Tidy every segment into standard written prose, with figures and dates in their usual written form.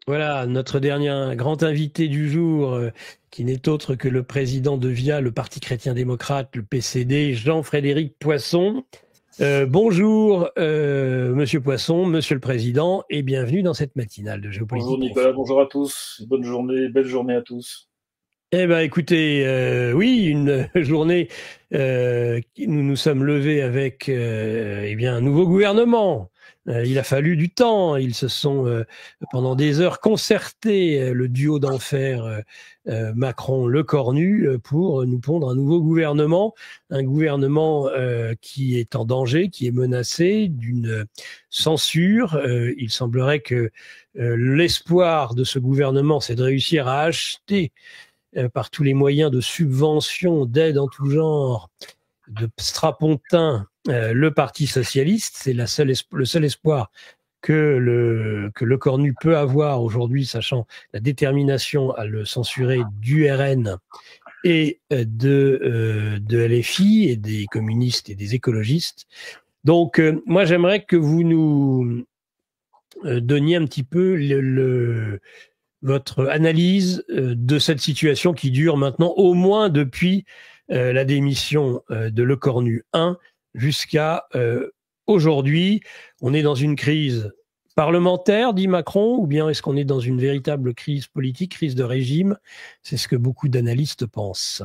Voilà, notre dernier grand invité du jour, qui n'est autre que le président de VIA, le Parti chrétien-démocrate, le PCD, Jean-Frédéric Poisson. Bonjour, Monsieur Poisson, Monsieur le Président, et bienvenue dans cette matinale de Bonjour Géopolitique Nicolas, Profonde. bonjour à tous. Bonne journée, belle journée à tous. Eh ben, écoutez, oui, une journée. Nous nous sommes levés avec, eh bien, un nouveau gouvernement. Il a fallu du temps. Ils se sont pendant des heures concertés, le duo d'enfer Macron-Le Cornu, pour nous pondre un nouveau gouvernement, un gouvernement qui est en danger, qui est menacé d'une censure. Il semblerait que l'espoir de ce gouvernement, c'est de réussir à acheter par tous les moyens de subvention, d'aide en tout genre, de strapontin, le Parti socialiste. C'est le seul espoir que le Cornu peut avoir aujourd'hui, sachant la détermination à le censurer du RN et de LFI et des communistes et des écologistes. Donc, moi, j'aimerais que vous nous donniez un petit peu votre analyse de cette situation qui dure maintenant au moins depuis la démission de Lecornu 1 jusqu'à aujourd'hui. On est dans une crise parlementaire, dit Macron, ou bien est-ce qu'on est dans une véritable crise politique, crise de régime? C'est ce que beaucoup d'analystes pensent.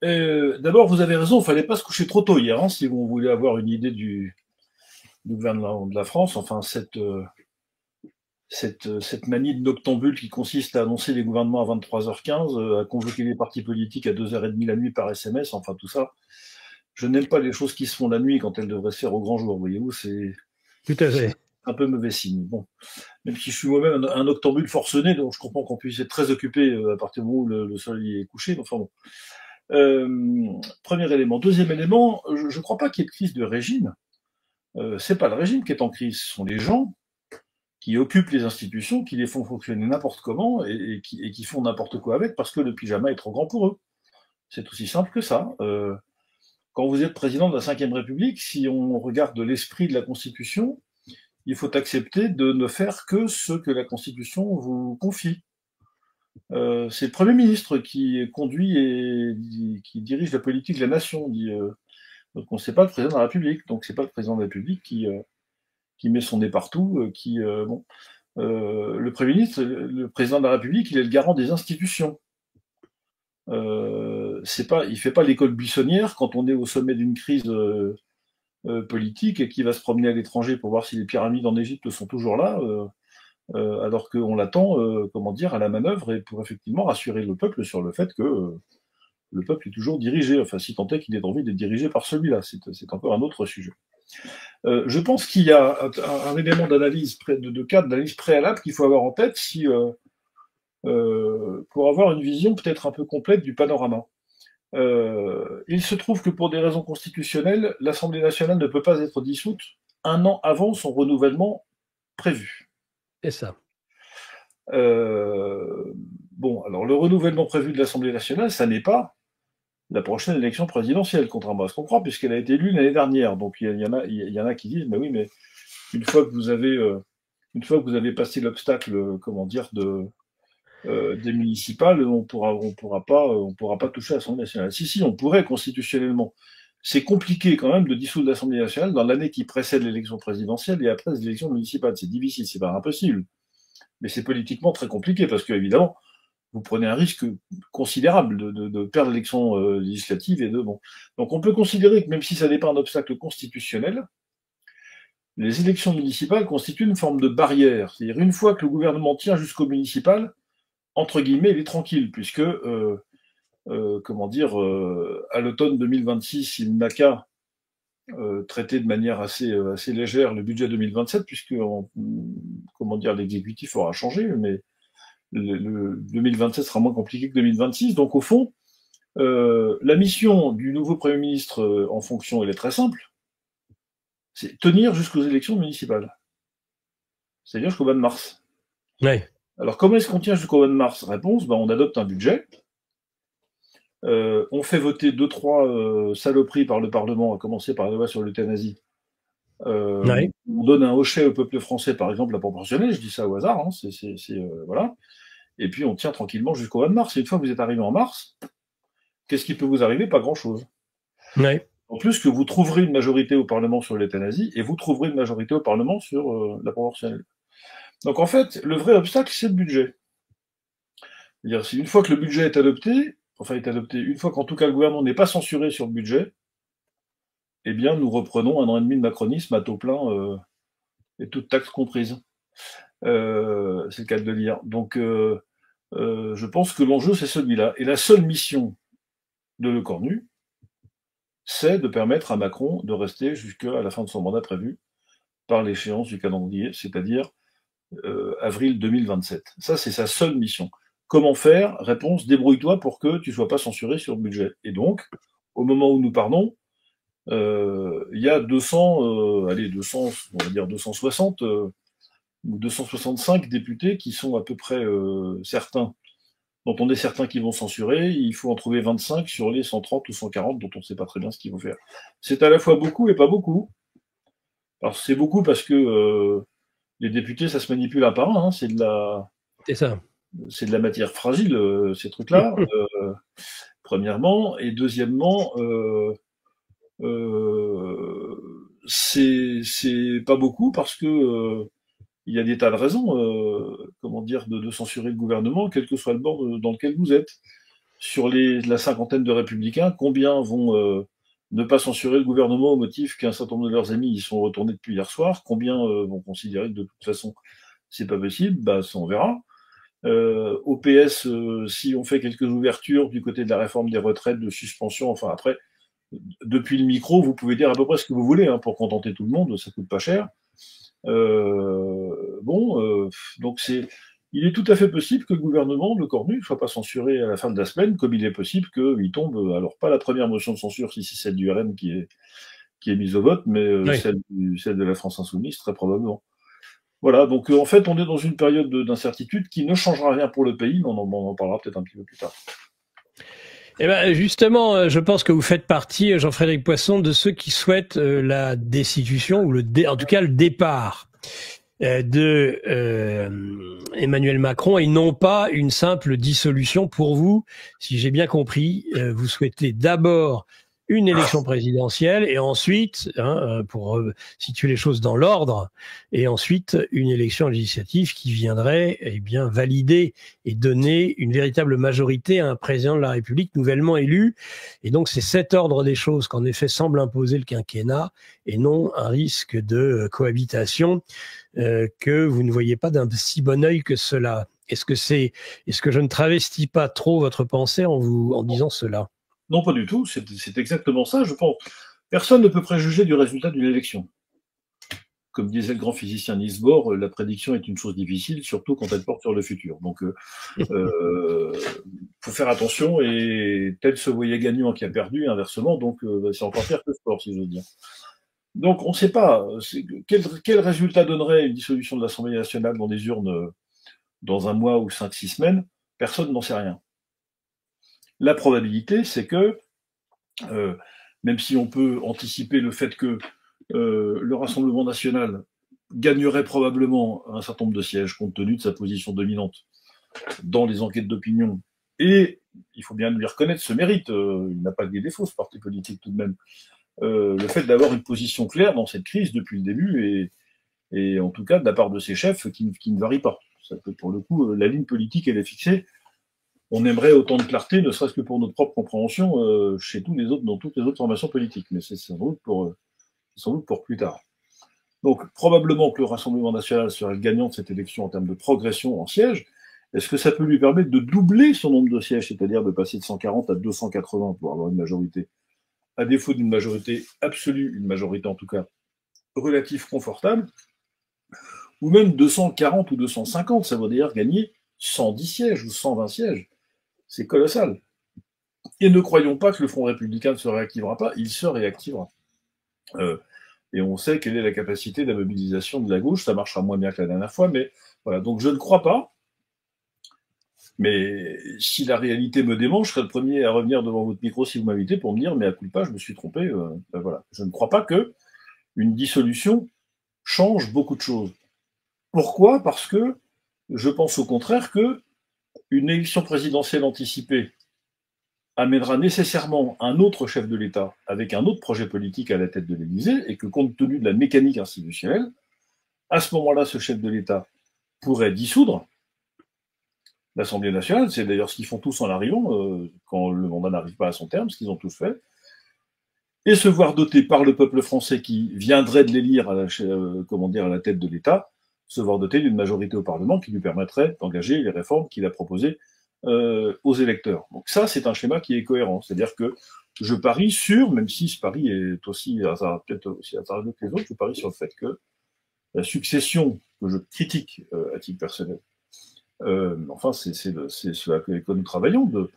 D'abord, vous avez raison, il ne fallait pas se coucher trop tôt hier, hein, si vous voulez avoir une idée du gouvernement de la France. Enfin, cette manie de noctambule qui consiste à annoncer les gouvernements à 23h15, à convoquer les partis politiques à 2h30 la nuit par SMS, enfin tout ça. Je n'aime pas les choses qui se font la nuit quand elles devraient se faire au grand jour, voyez-vous, Tout à c'est fait. un peu mauvais signe. Bon, même si je suis moi-même un noctambule forcené, donc je comprends qu'on puisse être très occupé à partir du moment où le soleil est couché, mais enfin bon. Premier élément. Deuxième élément, je ne crois pas qu'il y ait de crise de régime. C'est pas le régime qui est en crise, ce sont les gens qui occupent les institutions, qui les font fonctionner n'importe comment et qui font n'importe quoi avec parce que le pyjama est trop grand pour eux. C'est aussi simple que ça. Quand vous êtes président de la Ve République, si on regarde l'esprit de la Constitution, il faut accepter de ne faire que ce que la Constitution vous confie. C'est le Premier ministre qui conduit et qui dirige la politique de la nation. Donc on sait pas le président de la République. Donc c'est pas le président de la République qui met son nez partout. Bon. Le Premier ministre, le président de la République, il est le garant des institutions. C'est pas, il fait pas l'école buissonnière quand on est au sommet d'une crise politique et qui va se promener à l'étranger pour voir si les pyramides en Égypte sont toujours là. Alors qu'on l'attend, comment dire, à la manœuvre et pour effectivement rassurer le peuple sur le fait que le peuple est toujours dirigé, enfin si tant est qu'il ait envie d'être dirigé par celui-là, c'est encore un autre sujet. Je pense qu'il y a un élément d'analyse, de cadre d'analyse préalable qu'il faut avoir en tête si, pour avoir une vision peut-être un peu complète du panorama. Il se trouve que pour des raisons constitutionnelles, l'Assemblée nationale ne peut pas être dissoute un an avant son renouvellement prévu. C'est ça. Bon, alors le renouvellement prévu de l'Assemblée nationale, ça n'est pas la prochaine élection présidentielle, contrairement à ce qu'on croit, puisqu'elle a été élue l'année dernière. Donc il y en a qui disent, mais oui, mais une fois que une fois que vous avez passé l'obstacle, comment dire, des municipales, on pourra pas toucher à l'Assemblée nationale. Si, si, on pourrait constitutionnellement. C'est compliqué quand même de dissoudre l'Assemblée nationale dans l'année qui précède l'élection présidentielle et après les élections municipales. C'est difficile, c'est pas impossible. Mais c'est politiquement très compliqué parce que, évidemment, vous prenez un risque considérable de perdre l'élection législative et de bon. Donc on peut considérer que même si ça n'est pas un obstacle constitutionnel, les élections municipales constituent une forme de barrière. C'est-à-dire une fois que le gouvernement tient jusqu'au municipal, entre guillemets, il est tranquille, puisque comment dire, à l'automne 2026, il n'a qu'à traiter de manière assez légère le budget 2027, puisque comment dire, l'exécutif aura changé, mais le 2027 sera moins compliqué que 2026. Donc au fond, la mission du nouveau Premier ministre en fonction, elle est très simple, c'est tenir jusqu'aux élections municipales, c'est-à-dire jusqu'au mois de mars. Ouais. Alors comment est-ce qu'on tient jusqu'au mois de mars? Réponse, ben, on adopte un budget, on fait voter deux, trois saloperies par le Parlement, à commencer par la loi sur l'euthanasie, Ouais. On donne un hochet au peuple français, par exemple, la proportionnelle, je dis ça au hasard, hein, voilà. Et puis on tient tranquillement jusqu'au mois de mars. Et une fois que vous êtes arrivé en mars, qu'est-ce qui peut vous arriver? Pas grand-chose. Ouais. En plus que vous trouverez une majorité au Parlement sur l'euthanasie et vous trouverez une majorité au Parlement sur la proportionnelle. Donc en fait, le vrai obstacle, c'est le budget. C'est-à-dire, une fois que le budget est adopté, une fois qu'en tout cas le gouvernement n'est pas censuré sur le budget, eh bien nous reprenons 1 an et demi de macronisme à taux plein et toutes taxes comprises. C'est le cas de le dire. Donc je pense que l'enjeu, c'est celui-là. Et la seule mission de Lecornu, c'est de permettre à Macron de rester jusqu'à la fin de son mandat prévu par l'échéance du calendrier, c'est-à-dire avril 2027. Ça, c'est sa seule mission. Comment faire? Réponse, débrouille-toi pour que tu ne sois pas censuré sur le budget. Et donc, au moment où nous parlons, il y a 200, on va dire 260 ou 265 députés qui sont à peu près certains, dont on est certain qu'ils vont censurer. Il faut en trouver 25 sur les 130 ou 140 dont on ne sait pas très bien ce qu'ils vont faire. C'est à la fois beaucoup et pas beaucoup. Alors c'est beaucoup parce que les députés, ça se manipule un par un, hein, c'est de la matière fragile, ces trucs-là, premièrement. Et deuxièmement, c'est pas beaucoup parce que il y a des tas de raisons, de censurer le gouvernement, quel que soit le bord dans lequel vous êtes. Sur la cinquantaine de républicains, combien vont ne pas censurer le gouvernement au motif qu'un certain nombre de leurs amis y sont retournés depuis hier soir? Combien vont considérer que de toute façon c'est pas possible? Bah, ça on verra. Au PS, si on fait quelques ouvertures du côté de la réforme des retraites, de suspension, enfin après, depuis le micro, vous pouvez dire à peu près ce que vous voulez hein, pour contenter tout le monde, ça coûte pas cher. Donc il est tout à fait possible que le gouvernement, le Cornu, ne soit pas censuré à la fin de la semaine, comme il est possible qu'il tombe, alors pas la première motion de censure, si c'est celle du RN qui est mise au vote, mais Oui. celle de la France Insoumise, très probablement. Voilà, donc en fait, on est dans une période d'incertitude qui ne changera rien pour le pays, mais on en parlera peut-être un petit peu plus tard. Eh ben justement, je pense que vous faites partie, Jean-Frédéric Poisson, de ceux qui souhaitent la destitution ou en tout cas le départ de Emmanuel Macron et non pas une simple dissolution. Pour vous, si j'ai bien compris, vous souhaitez d'abord une élection présidentielle et ensuite, pour situer les choses dans l'ordre, et ensuite une élection législative qui viendrait valider et donner une véritable majorité à un président de la République nouvellement élu. Et donc c'est cet ordre des choses qu'en effet semble imposer le quinquennat et non un risque de cohabitation que vous ne voyez pas d'un si bon œil que cela. Est-ce que je ne travestis pas trop votre pensée en disant cela? Non, pas du tout. C'est exactement ça, je pense. Personne ne peut préjuger du résultat d'une élection. Comme disait le grand physicien Niels Bohr, la prédiction est une chose difficile, surtout quand elle porte sur le futur. Donc, faut faire attention. Et tel se voyait gagnant qui a perdu, inversement. Donc, c'est encore pire que le sport, si je veux dire. Donc, on ne sait pas quel résultat donnerait une dissolution de l'Assemblée nationale dans des urnes dans un mois ou 5-6 semaines. Personne n'en sait rien. La probabilité, c'est que, même si on peut anticiper le fait que le Rassemblement national gagnerait probablement un certain nombre de sièges compte tenu de sa position dominante dans les enquêtes d'opinion, et il faut bien lui reconnaître ce mérite, il n'a pas de défaut ce parti politique tout de même, le fait d'avoir une position claire dans cette crise depuis le début, et en tout cas de la part de ses chefs qui ne varie pas. Ça peut, pour le coup, la ligne politique, elle est fixée. On aimerait autant de clarté, ne serait-ce que pour notre propre compréhension, chez tous les autres, dans toutes les autres formations politiques. Mais c'est sans doute pour plus tard. Donc, probablement que le Rassemblement national serait le gagnant de cette élection en termes de progression en sièges. Est-ce que ça peut lui permettre de doubler son nombre de sièges, c'est-à-dire de passer de 140 à 280 pour avoir une majorité, à défaut d'une majorité absolue, une majorité en tout cas relative confortable, ou même 240 ou 250, ça veut dire gagner 110 sièges ou 120 sièges. C'est colossal. Et ne croyons pas que le Front républicain ne se réactivera pas, il se réactivera. Et on sait quelle est la capacité de la mobilisation de la gauche, ça marchera moins bien que la dernière fois, mais voilà, donc je ne crois pas. Mais si la réalité me dément, je serai le premier à revenir devant votre micro si vous m'invitez pour me dire, mais à coup de pas, je me suis trompé. Ben voilà. Je ne crois pas que une dissolution change beaucoup de choses. Pourquoi? Parce que je pense au contraire que une élection présidentielle anticipée amènera nécessairement un autre chef de l'État avec un autre projet politique à la tête de l'Élysée, et que compte tenu de la mécanique institutionnelle, à ce moment-là, ce chef de l'État pourrait dissoudre l'Assemblée nationale. C'est d'ailleurs ce qu'ils font tous en arrivant, quand le mandat n'arrive pas à son terme, ce qu'ils ont tous fait, et se voir doté par le peuple français qui viendrait de l'élire à la tête de l'État, se voir doté d'une majorité au Parlement qui lui permettrait d'engager les réformes qu'il a proposées aux électeurs. Donc ça, c'est un schéma qui est cohérent. C'est-à-dire que je parie sur, même si ce pari est aussi peut-être aussi hasardeux que les autres, je parie sur le fait que la succession que je critique à titre personnel, enfin c'est ce à quoi nous travaillons, de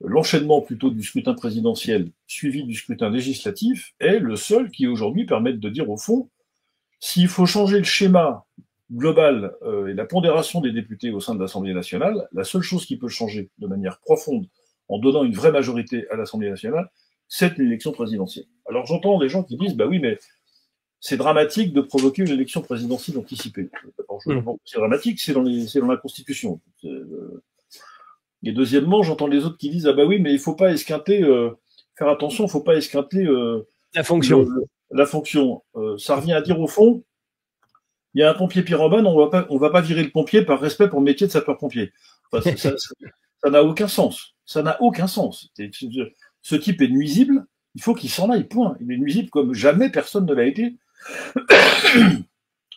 l'enchaînement plutôt du scrutin présidentiel suivi du scrutin législatif est le seul qui aujourd'hui permette de dire au fond, s'il faut changer le schéma global et la pondération des députés au sein de l'Assemblée nationale, la seule chose qui peut changer de manière profonde en donnant une vraie majorité à l'Assemblée nationale, c'est l'élection présidentielle. Alors j'entends des gens qui disent, bah oui, mais c'est dramatique de provoquer une élection présidentielle anticipée. C'est dramatique, c'est dans la Constitution. Et deuxièmement, j'entends les autres qui disent, ah bah oui, mais il faut pas esquinter, faire attention, il faut pas esquinter la fonction. La fonction. Ça revient à dire au fond, il y a un pompier pyromane, on va pas virer le pompier par respect pour le métier de sapeur-pompier. Enfin, ça n'a aucun sens. Ça n'a aucun sens. Ce type est nuisible, il faut qu'il s'en aille, point. Il est nuisible comme jamais personne ne l'a été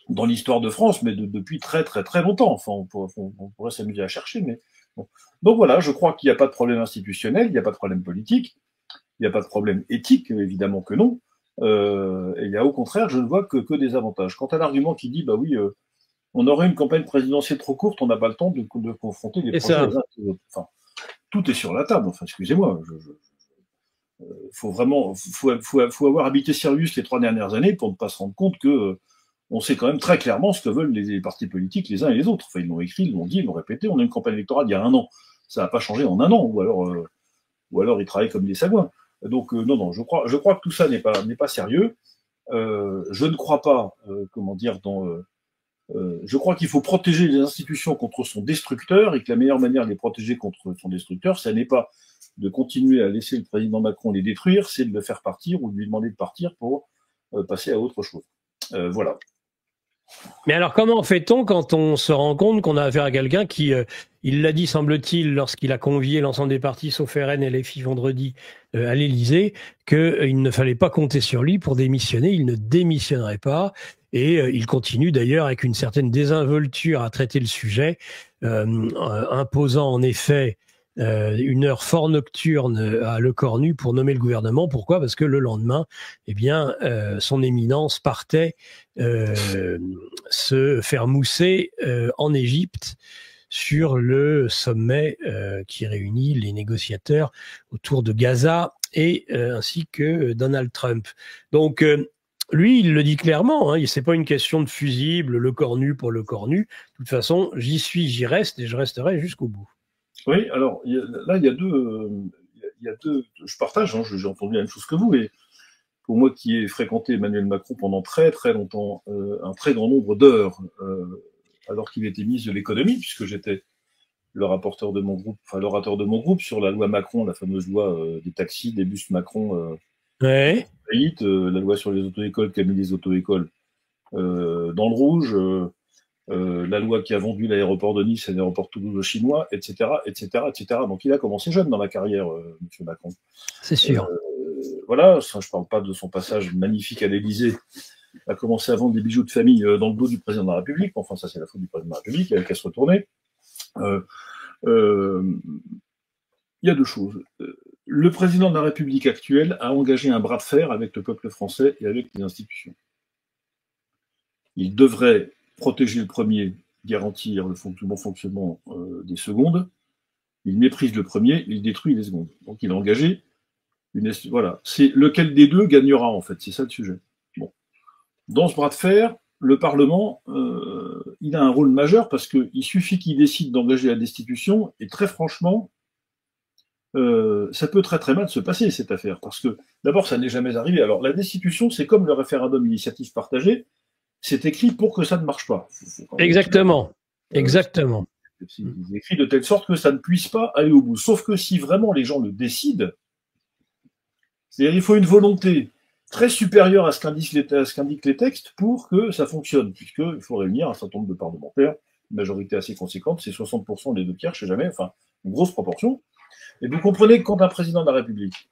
dans l'histoire de France, mais depuis très très très longtemps. Enfin, on pourrait s'amuser à chercher, mais bon. Donc voilà, je crois qu'il n'y a pas de problème institutionnel, il n'y a pas de problème politique, il n'y a pas de problème éthique, évidemment que non. Et il y a au contraire, je ne vois que des avantages. Quant à l'argument qui dit, bah oui, on aurait une campagne présidentielle trop courte, on n'a pas le temps de confronter les projets les uns aux autres. Enfin, tout est sur la table. Enfin, excusez-moi. Faut avoir habité Sirius les 3 dernières années pour ne pas se rendre compte que on sait quand même très clairement ce que veulent les partis politiques les uns et les autres. Enfin, ils l'ont écrit, ils l'ont dit, ils l'ont répété. On a une campagne électorale il y a 1 an. Ça n'a pas changé en 1 an, ou alors ils travaillent comme des sagouins. Donc non, je crois que tout ça n'est pas sérieux. Je ne crois pas, je crois qu'il faut protéger les institutions contre son destructeur, et que la meilleure manière de les protéger contre son destructeur, ça n'est pas de continuer à laisser le président Macron les détruire, c'est de le faire partir ou de lui demander de partir pour passer à autre chose. Voilà. Mais alors, comment fait-on quand on se rend compte qu'on a affaire à quelqu'un qui, il l'a dit, semble-t-il, lorsqu'il a convié l'ensemble des partis, sauf RN et LFI vendredi, à l'Élysée, qu'il ne fallait pas compter sur lui pour démissionner, il ne démissionnerait pas, et il continue d'ailleurs avec une certaine désinvolture à traiter le sujet, imposant en effet une heure fort nocturne à Lecornu pour nommer le gouvernement. Pourquoi? Parce que le lendemain, eh bien, son éminence partait se faire mousser en Égypte sur le sommet qui réunit les négociateurs autour de Gaza et ainsi que Donald Trump. Donc, lui, il le dit clairement, hein, c'est pas une question de fusible, le cornu pour le cornu. De toute façon, j'y suis, j'y reste et je resterai jusqu'au bout. Oui, alors là, il y a deux. Je partage, hein, j'ai entendu la même chose que vous, et pour moi qui ai fréquenté Emmanuel Macron pendant très très longtemps, un très grand nombre d'heures, alors qu'il était ministre de l'économie, puisque j'étais le rapporteur de mon groupe, enfin l'orateur de mon groupe sur la loi Macron, la fameuse loi des taxis, des bus Macron, ouais. La loi sur les auto-écoles qui a mis les auto-écoles dans le rouge. La loi qui a vendu l'aéroport de Nice et l'aéroport Toulouse aux Chinois, etc., etc., etc. Donc il a commencé jeune dans la carrière, M. Macron. C'est sûr. Voilà, je ne parle pas de son passage magnifique à l'Élysée, a commencé à vendre des bijoux de famille dans le dos du président de la République. Enfin, ça c'est la faute du président de la République, il avait qu'à se retourner. Il y a deux choses. Le président de la République actuelle a engagé un bras de fer avec le peuple français et avec les institutions. Il devrait protéger le premier, garantir le bon fonctionnement des secondes. Il méprise le premier, il détruit les secondes. Donc il a engagé voilà. C'est lequel des deux gagnera en fait, c'est ça le sujet. Bon. Dans ce bras de fer, le Parlement, il a un rôle majeur parce qu'il suffit qu'il décide d'engager la destitution et très franchement, ça peut très très mal se passer, cette affaire, parce que d'abord, ça n'est jamais arrivé. Alors, la destitution, c'est comme le référendum d'initiative partagée, c'est écrit pour que ça ne marche pas. Exactement. Exactement. C'est écrit de telle sorte que ça ne puisse pas aller au bout. Sauf que si vraiment les gens le décident, c'est-à-dire il faut une volonté très supérieure à ce qu'indiquent les textes pour que ça fonctionne, puisqu'il faut réunir un certain nombre de parlementaires, une majorité assez conséquente, c'est 60% des 2 tiers, je sais jamais, enfin, une grosse proportion. Et vous comprenez que quand un président de la République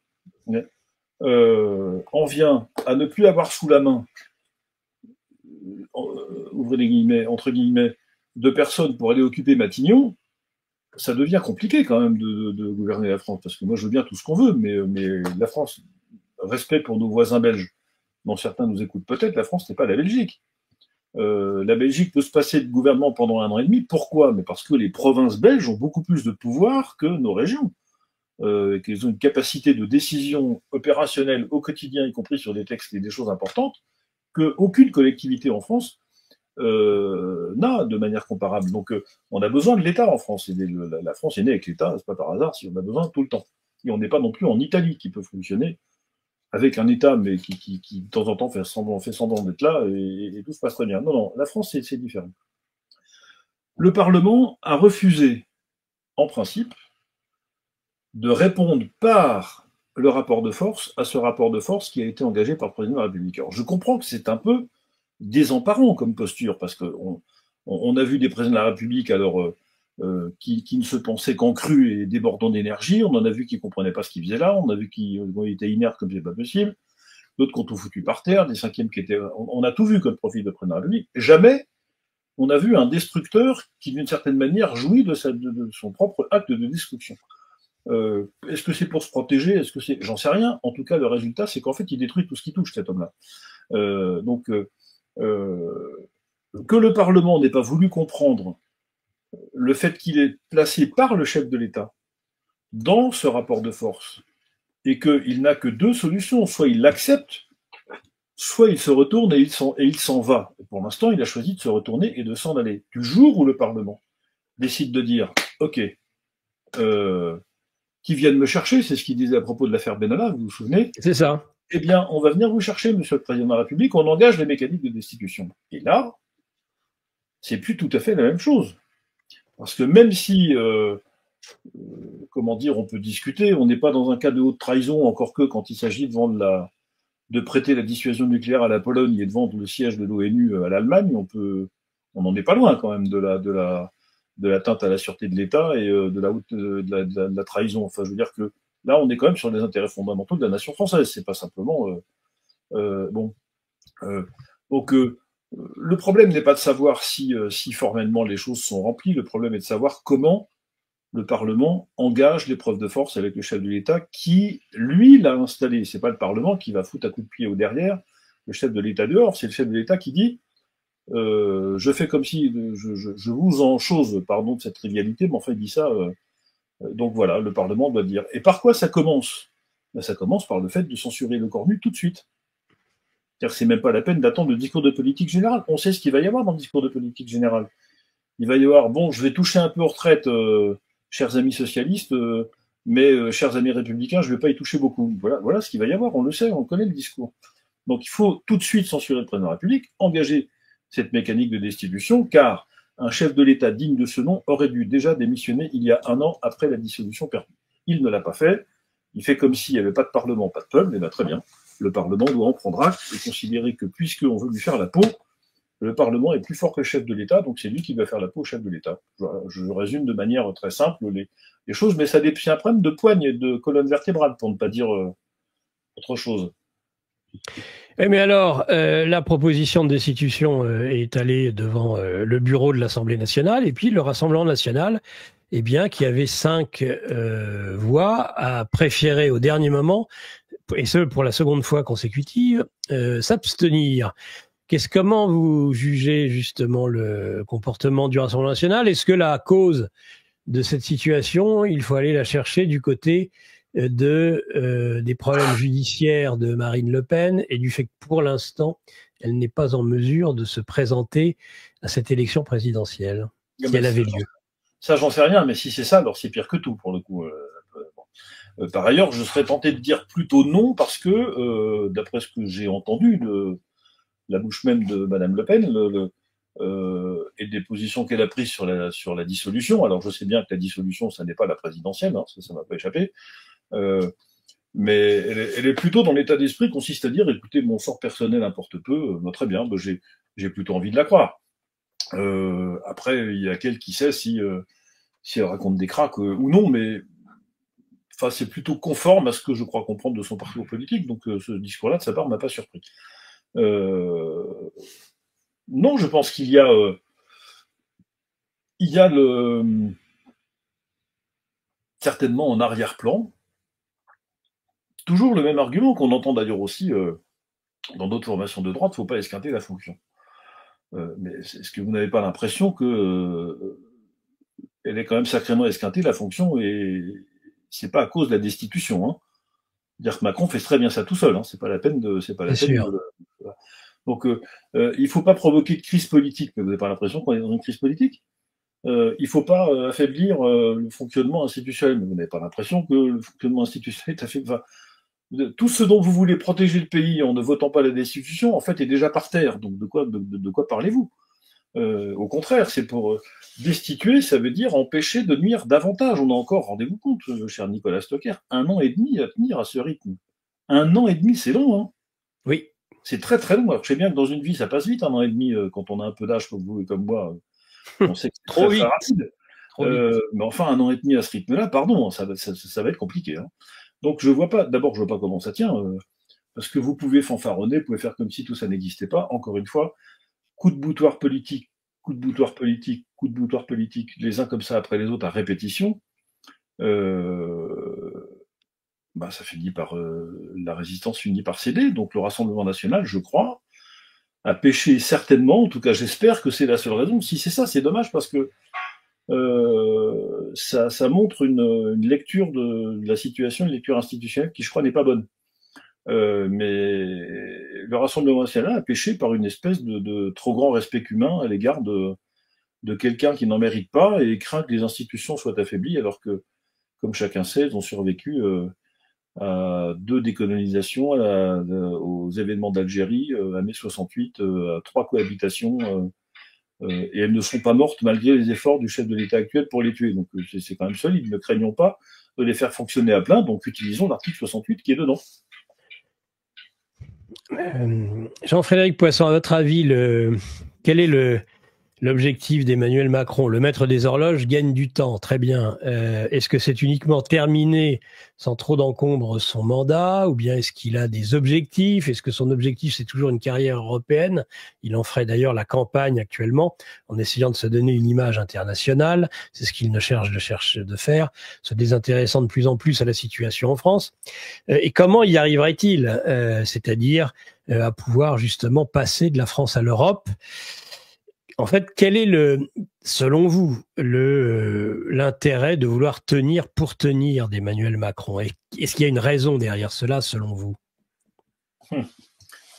en vient à ne plus avoir sous la main, ouvrez les guillemets, entre guillemets, de personnes pour aller occuper Matignon, ça devient compliqué quand même de gouverner la France, parce que moi je veux bien tout ce qu'on veut, mais la France, respect pour nos voisins belges, dont certains nous écoutent peut-être, la France n'est pas la Belgique. La Belgique peut se passer de gouvernement pendant 1 an et demi. Pourquoi? Mais parce que les provinces belges ont beaucoup plus de pouvoir que nos régions. Qu'ils ont une capacité de décision opérationnelle au quotidien, y compris sur des textes et des choses importantes, qu'aucune collectivité en France n'a de manière comparable. Donc on a besoin de l'État en France. Et la France est née avec l'État, c'est pas par hasard si on a besoin tout le temps. Et on n'est pas non plus en Italie qui peut fonctionner avec un État, mais qui de temps en temps fait semblant d'être là, et tout se passe très bien. Non, non, la France, c'est différent. Le Parlement a refusé, en principe, de répondre par le rapport de force à ce rapport de force qui a été engagé par le président de la République. Alors, je comprends que c'est un peu désemparant comme posture, parce qu'on a vu des présidents de la République alors qui ne se pensaient qu'en cru et débordant d'énergie, on en a vu qui ne comprenaient pas ce qu'ils faisaient là, on a vu qu'ils étaient inertes comme c'est pas possible, d'autres qui ont tout foutu par terre, des cinquièmes qui étaient... On a tout vu comme profil de président de la République. Jamais on a vu un destructeur qui, d'une certaine manière, jouit de son propre acte de destruction. Est-ce que c'est pour se protéger? Est-ce que c'est... J'en sais rien. En tout cas, le résultat, c'est qu'en fait, il détruit tout ce qui touche, cet homme-là. Que le Parlement n'ait pas voulu comprendre le fait qu'il est placé par le chef de l'État dans ce rapport de force et qu'il n'a que 2 solutions. Soit il l'accepte, soit il se retourne et il s'en va. Et pour l'instant, il a choisi de se retourner et de s'en aller. Du jour où le Parlement décide de dire « Ok, qui viennent me chercher », c'est ce qu'il disait à propos de l'affaire Benalla, vous vous souvenez? C'est ça. Eh bien, on va venir vous chercher, monsieur le président de la République, on engage les mécaniques de destitution. Et là, c'est plus tout à fait la même chose. Parce que même si, comment dire, on peut discuter, on n'est pas dans un cas de haute trahison, encore que quand il s'agit de prêter la dissuasion nucléaire à la Pologne et de vendre le siège de l'ONU à l'Allemagne, on n'en est pas loin quand même de l'atteinte à la sûreté de l'État et de la trahison. Enfin, je veux dire que là, on est quand même sur les intérêts fondamentaux de la nation française. C'est pas simplement bon. Donc, le problème n'est pas de savoir si formellement les choses sont remplies. Le problème est de savoir comment le Parlement engage l'épreuve de force avec le chef de l'État qui, lui, l'a installé. C'est pas le Parlement qui va foutre à coups de pied au derrière le chef de l'État dehors. C'est le chef de l'État qui dit je fais comme si je vous en chose, pardon de cette trivialité, mais enfin il dit ça. Donc voilà, le Parlement doit dire. Et par quoi ça commence? Ça commence par le fait de censurer le Cornu tout de suite. C'est-à-dire que c'est même pas la peine d'attendre le discours de politique générale. On sait ce qu'il va y avoir dans le discours de politique générale. Il va y avoir, bon, je vais toucher un peu aux retraites, chers amis socialistes, mais chers amis républicains, je ne vais pas y toucher beaucoup. Voilà ce qu'il va y avoir, on le sait, on connaît le discours. Donc il faut tout de suite censurer le président de la République, engager cette mécanique de destitution, car un chef de l'État digne de ce nom aurait dû déjà démissionner il y a 1 an après la dissolution perdue. Il ne l'a pas fait, il fait comme s'il n'y avait pas de Parlement, pas de peuple, et bien très bien. Le Parlement doit en prendre acte et considérer que puisqu'on veut lui faire la peau, le Parlement est plus fort que le chef de l'État, donc c'est lui qui va faire la peau au chef de l'État. Je résume de manière très simple les choses, mais ça c'est un problème de poigne et de colonne vertébrale, pour ne pas dire autre chose. Mais alors, la proposition de destitution est allée devant le bureau de l'Assemblée nationale, et puis le Rassemblement national, eh bien, qui avait 5 voix, a préféré au dernier moment, et ce pour la seconde fois consécutive, s'abstenir. Comment vous jugez justement le comportement du Rassemblement national? Est-ce que la cause de cette situation, il faut aller la chercher du côté des problèmes judiciaires de Marine Le Pen et du fait que pour l'instant, elle n'est pas en mesure de se présenter à cette élection présidentielle, si elle avait lieu? Ça, j'en sais rien, mais si c'est ça, alors c'est pire que tout pour le coup. Par ailleurs, je serais tenté de dire plutôt non, parce que, d'après ce que j'ai entendu de la bouche même de Madame Le Pen, et des positions qu'elle a prises sur la dissolution. Alors, je sais bien que la dissolution, ça n'est pas la présidentielle, hein, ça m'a pas échappé. Mais elle est plutôt dans l'état d'esprit qui consiste à dire, écoutez, mon sort personnel importe peu, très bien, j'ai plutôt envie de la croire. Après, il y a qui sait si elle raconte des cracks ou non, mais enfin, c'est plutôt conforme à ce que je crois comprendre de son parcours politique, donc ce discours-là, de sa part, m'a pas surpris. Non, je pense qu'il y a certainement en arrière-plan, toujours le même argument qu'on entend d'ailleurs aussi dans d'autres formations de droite, il ne faut pas esquinter la fonction. Mais est-ce que vous n'avez pas l'impression que elle est quand même sacrément esquintée, la fonction, et c'est pas à cause de la destitution, hein. Dire que Macron fait très bien ça tout seul, hein. C'est pas la peine de. Donc, il faut pas provoquer de crise politique, mais vous n'avez pas l'impression qu'on est dans une crise politique. Il faut pas affaiblir le fonctionnement institutionnel, mais vous n'avez pas l'impression que le fonctionnement institutionnel est affaibli. Enfin, tout ce dont vous voulez protéger le pays en ne votant pas la destitution, en fait, est déjà par terre. Donc, de quoi parlez-vous? Au contraire, c'est pour destituer, ça veut dire empêcher de nuire davantage. On a encore, rendez-vous compte, cher Nicolas Stocker, 1 an et demi à tenir à ce rythme. 1 an et demi, c'est long, hein. Oui. C'est très très long. Alors, je sais bien que dans une vie, ça passe vite, 1 an et demi, quand on a un peu d'âge comme vous et comme moi. On sait que c'est trop vite. Très rapide. Mais enfin, 1 an et demi à ce rythme-là, pardon, ça va être compliqué, hein. Donc, je vois pas comment ça tient, parce que vous pouvez fanfaronner, vous pouvez faire comme si tout ça n'existait pas. Encore une fois, coup de boutoir politique, coup de boutoir politique, coup de boutoir politique, les uns comme ça après les autres à répétition, ça finit par la résistance finit par céder. Donc le Rassemblement national, je crois, a péché certainement. En tout cas, j'espère que c'est la seule raison. Si c'est ça, c'est dommage parce que ça montre une lecture de la situation, une lecture institutionnelle qui, je crois, n'est pas bonne. Mais le Rassemblement national a péché par une espèce de trop grand respect humain à l'égard de quelqu'un qui n'en mérite pas et craint que les institutions soient affaiblies, alors que, comme chacun sait, elles ont survécu à 2 décolonisations, aux événements d'Algérie, à mai 68, à 3 cohabitations, et elles ne sont pas mortes malgré les efforts du chef de l'État actuel pour les tuer. Donc c'est quand même solide. Ne craignons pas de les faire fonctionner à plein, donc utilisons l'article 68 qui est dedans. Jean-Frédéric Poisson, à votre avis, quel est l'objectif d'Emmanuel Macron? Le maître des horloges gagne du temps, très bien. Est-ce que c'est uniquement terminer sans trop d'encombre son mandat, ou bien est-ce qu'il a des objectifs? Est-ce que son objectif, c'est toujours une carrière européenne? Il en ferait d'ailleurs la campagne actuellement, en essayant de se donner une image internationale. C'est ce qu'il cherche de faire, se désintéressant de plus en plus à la situation en France. Et comment y arriverait-il? C'est-à-dire à pouvoir justement passer de la France à l'Europe. En fait, quel est selon vous, l'intérêt de vouloir tenir pour tenir d'Emmanuel Macron? Est-ce qu'il y a une raison derrière cela, selon vous?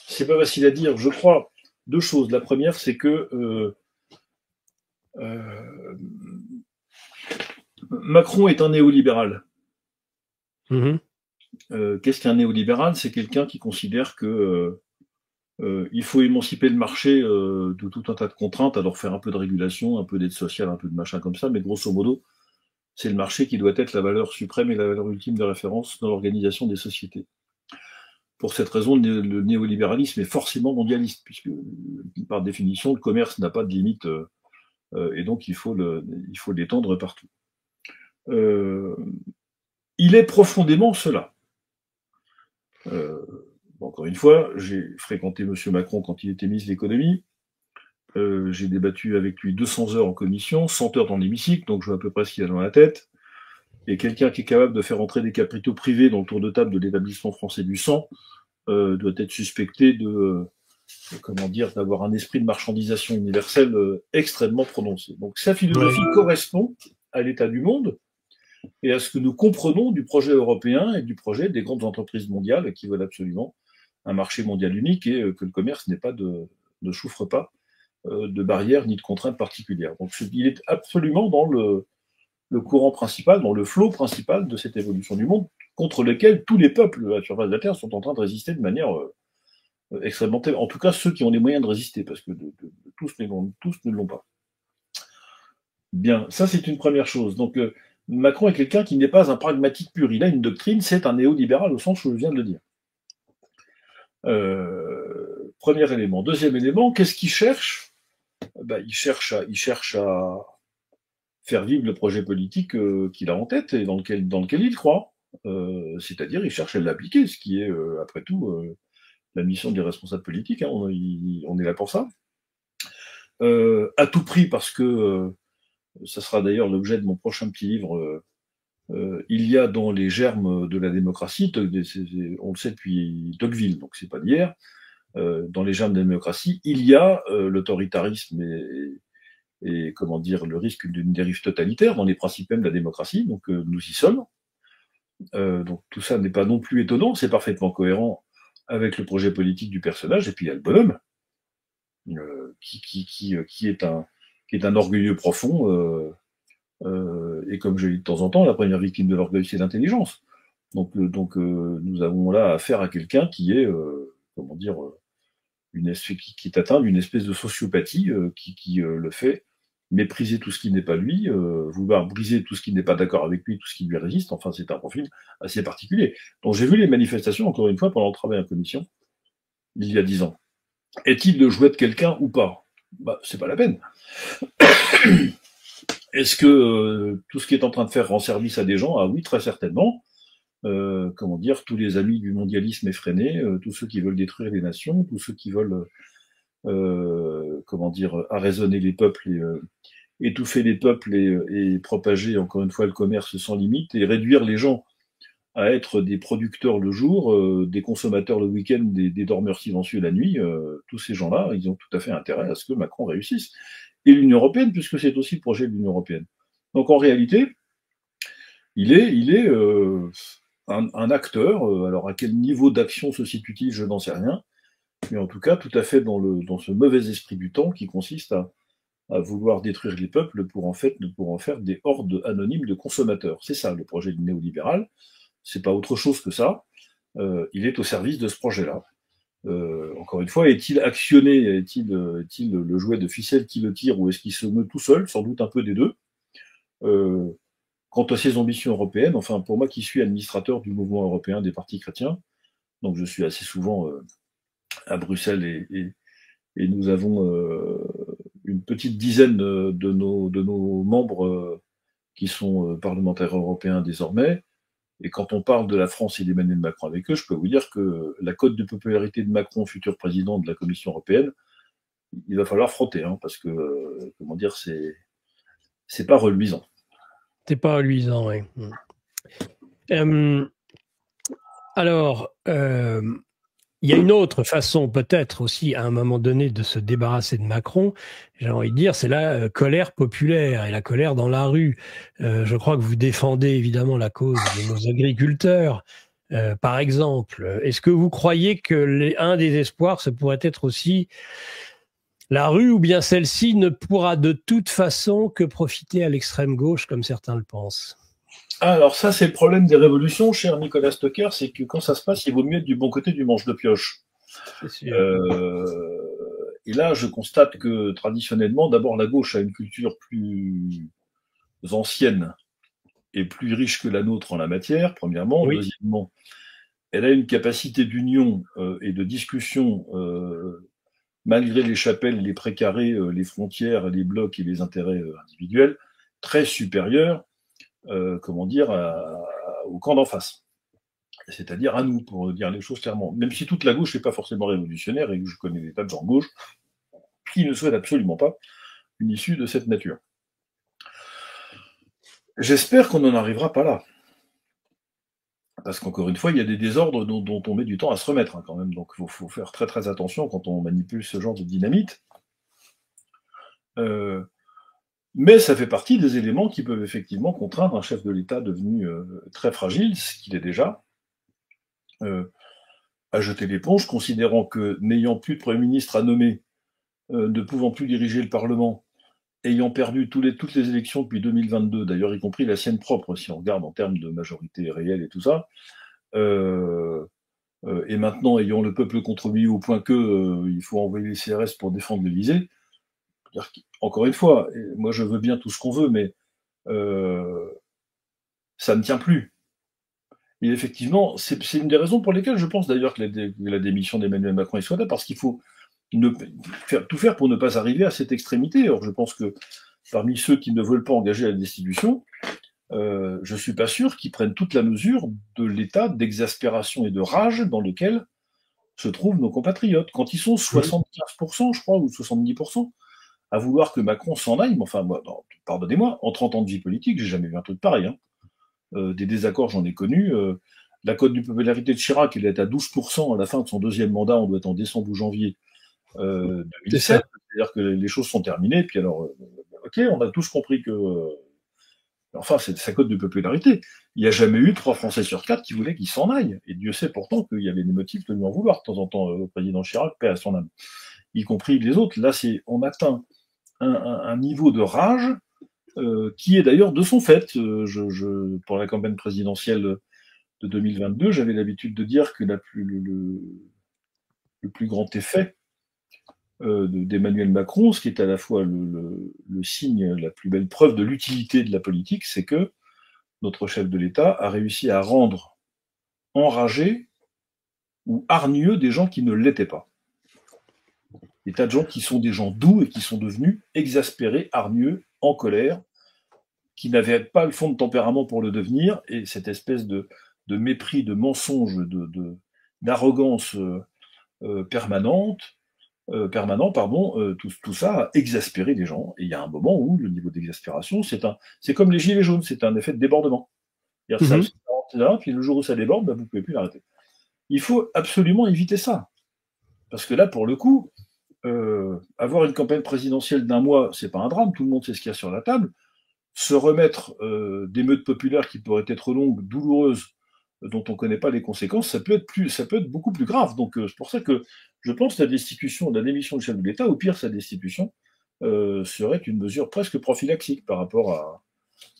C'est pas facile à dire. Je crois 2 choses. La première, c'est que Macron est un néolibéral. Qu'est-ce qu'un néolibéral? C'est quelqu'un qui considère que il faut émanciper le marché de tout un tas de contraintes, alors faire un peu de régulation, un peu d'aide sociale, un peu de machin comme ça, mais grosso modo, c'est le marché qui doit être la valeur suprême et la valeur ultime de référence dans l'organisation des sociétés. Pour cette raison, le néolibéralisme est forcément mondialiste, puisque par définition, le commerce n'a pas de limite, et donc il faut l'étendre partout. Il est profondément cela. Encore une fois, j'ai fréquenté M. Macron quand il était ministre de l'économie. J'ai débattu avec lui 200 heures en commission, 100 heures dans l'hémicycle, donc je vois à peu près ce qu'il a dans la tête. Et quelqu'un qui est capable de faire entrer des capitaux privés dans le tour de table de l'établissement français du sang doit être suspecté d'avoir un esprit de marchandisation universelle extrêmement prononcé. Donc sa philosophie correspond à l'état du monde et à ce que nous comprenons du projet européen et du projet des grandes entreprises mondiales qui veulent absolument un marché mondial unique et que le commerce ne souffre pas de barrières ni de contraintes particulières. Donc il est absolument dans le courant principal, dans le flot principal de cette évolution du monde, contre lequel tous les peuples à la surface de la Terre sont en train de résister de manière extrêmement... En tout cas, ceux qui ont les moyens de résister, parce que tous ne l'ont pas. Bien, ça c'est une première chose. Donc Macron est quelqu'un qui n'est pas un pragmatique pur. Il a une doctrine, c'est un néolibéral au sens où je viens de le dire. Premier élément. Deuxième élément, qu'est-ce qu'il cherche? Il cherche à faire vivre le projet politique qu'il a en tête et dans lequel il croit. C'est-à-dire, il cherche à l'appliquer, ce qui est, après tout, la mission des responsables politiques. Hein. On est là pour ça. À tout prix, parce que ça sera d'ailleurs l'objet de mon prochain petit livre. Il y a dans les germes de la démocratie, on le sait depuis Tocqueville, donc c'est pas d'hier, dans les germes de la démocratie, il y a l'autoritarisme et comment dire, le risque d'une dérive totalitaire dans les principes même de la démocratie, donc nous y sommes. Donc tout ça n'est pas non plus étonnant, c'est parfaitement cohérent avec le projet politique du personnage, et puis il y a le bonhomme, qui est un orgueilleux profond, et comme je dis de temps en temps, la première victime de l'orgueil, c'est l'intelligence. Donc nous avons là affaire à quelqu'un qui est, comment dire, qui est atteint d'une espèce de sociopathie qui le fait mépriser tout ce qui n'est pas lui, vouloir briser tout ce qui n'est pas d'accord avec lui, tout ce qui lui résiste. Enfin, c'est un profil assez particulier. Donc j'ai vu les manifestations, encore une fois, pendant le travail en commission, il y a 10 ans. Est-il le jouet de quelqu'un ou pas? C'est pas la peine. Est-ce que tout ce qui est en train de faire rend service à des gens? Ah oui, très certainement. Comment dire, tous les amis du mondialisme effréné, tous ceux qui veulent détruire les nations, tous ceux qui veulent, comment dire, arraisonner les peuples et étouffer les peuples et propager encore une fois le commerce sans limite et réduire les gens à être des producteurs le jour, des consommateurs le week-end, des dormeurs silencieux la nuit. Tous ces gens-là, ils ont tout à fait intérêt à ce que Macron réussisse. Et l'Union européenne, puisque c'est aussi le projet de l'Union européenne. Donc en réalité, il est un acteur, alors à quel niveau d'action se situe-t-il, je n'en sais rien, mais en tout cas tout à fait dans ce mauvais esprit du temps qui consiste à vouloir détruire les peuples pour en faire des hordes anonymes de consommateurs. C'est ça le projet du néolibéral, c'est pas autre chose que ça, il est au service de ce projet-là. Encore une fois, est-il actionné, est-il le jouet de ficelle qui le tire ou est-ce qu'il se meut tout seul? Sans doute un peu des deux. Quant à ses ambitions européennes, enfin pour moi qui suis administrateur du mouvement européen des partis chrétiens, donc je suis assez souvent à Bruxelles et nous avons une petite dizaine de nos membres qui sont parlementaires européens désormais. Et quand on parle de la France et d'Emmanuel Macron avec eux, je peux vous dire que la cote de popularité de Macron, futur président de la Commission européenne, il va falloir frotter, hein, parce que, comment dire, c'est pas reluisant. C'est pas reluisant, oui. Alors, il y a une autre façon peut-être aussi à un moment donné de se débarrasser de Macron, j'ai envie de dire, c'est la colère populaire et la colère dans la rue. Je crois que vous défendez évidemment la cause de nos agriculteurs. Par exemple, est-ce que vous croyez que un des espoirs, ce pourrait être aussi la rue, ou bien celle-ci ne pourra de toute façon que profiter à l'extrême gauche, comme certains le pensent? Alors ça, c'est le problème des révolutions, cher Nicolas Stocker, c'est que quand ça se passe, il vaut mieux être du bon côté du manche de pioche. C'est sûr. Et là, je constate que traditionnellement, d'abord, la gauche a une culture plus ancienne et plus riche que la nôtre en la matière, premièrement. Oui. Deuxièmement, elle a une capacité d'union et de discussion, malgré les chapelles, les précarés, les frontières, les blocs et les intérêts individuels, très supérieure, comment dire, au camp d'en face. C'est-à-dire à nous, pour dire les choses clairement. Même si toute la gauche n'est pas forcément révolutionnaire et que je connais des tas de gens de gauche qui ne souhaitent absolument pas une issue de cette nature. J'espère qu'on n'en arrivera pas là. Parce qu'encore une fois, il y a des désordres dont on met du temps à se remettre, hein, quand même. Donc il faut faire très très attention quand on manipule ce genre de dynamite. Mais ça fait partie des éléments qui peuvent effectivement contraindre un chef de l'État devenu très fragile, ce qu'il est déjà, à jeter l'éponge, considérant que n'ayant plus de Premier ministre à nommer, ne pouvant plus diriger le Parlement, ayant perdu toutes les élections depuis 2022, d'ailleurs y compris la sienne propre, si on regarde en termes de majorité réelle et tout ça, et maintenant ayant le peuple contre lui au point que il faut envoyer les CRS pour défendre l'Élysée, encore une fois, moi je veux bien tout ce qu'on veut, mais ça ne tient plus. Et effectivement, c'est une des raisons pour lesquelles je pense d'ailleurs que la démission d'Emmanuel Macron est souhaitable, parce qu'il faut tout faire pour ne pas arriver à cette extrémité. Or, je pense que parmi ceux qui ne veulent pas engager la destitution, je ne suis pas sûr qu'ils prennent toute la mesure de l'état d'exaspération et de rage dans lequel se trouvent nos compatriotes. Quand ils sont 75%, je crois, ou 70%, à vouloir que Macron s'en aille, mais enfin, moi, pardonnez-moi, en 30 ans de vie politique, j'ai jamais vu un truc pareil. Hein. Des désaccords, j'en ai connu. La cote de popularité de Chirac, il est à 12% à la fin de son deuxième mandat, on doit être en décembre ou janvier 2007. C'est-à-dire que les choses sont terminées, puis alors, ok, on a tous compris que... enfin, c'est sa cote de popularité. Il n'y a jamais eu 3 Français sur 4 qui voulaient qu'il s'en aille. Et Dieu sait pourtant qu'il y avait des motifs de lui en vouloir de temps en temps au président Chirac, paix à son âme. Y compris les autres. Là, on atteint un niveau de rage qui est d'ailleurs de son fait. Pour la campagne présidentielle de 2022, j'avais l'habitude de dire que le plus grand effet d'Emmanuel Macron, ce qui est à la fois le signe, la plus belle preuve de l'utilité de la politique, c'est que notre chef de l'État a réussi à rendre enragés ou hargneux des gens qui ne l'étaient pas. Des tas de gens qui sont des gens doux et qui sont devenus exaspérés, hargneux, en colère, qui n'avaient pas le fond de tempérament pour le devenir, et cette espèce de mépris, de mensonge, d'arrogance permanent, tout ça a exaspéré les gens. Et il y a un moment où le niveau d'exaspération, c'est comme les gilets jaunes, c'est un effet de débordement. Puis le jour où ça déborde, vous ne pouvez plus l'arrêter. Il faut absolument éviter ça. Parce que là, pour le coup, avoir une campagne présidentielle d'1 mois, c'est pas un drame, tout le monde sait ce qu'il y a sur la table. Se remettre d'émeutes populaires qui pourraient être longues, douloureuses, dont on ne connaît pas les conséquences, ça peut être beaucoup plus grave. Donc c'est pour ça que je pense que la démission du chef de l'État, ou pire, sa destitution, serait une mesure presque prophylaxique par rapport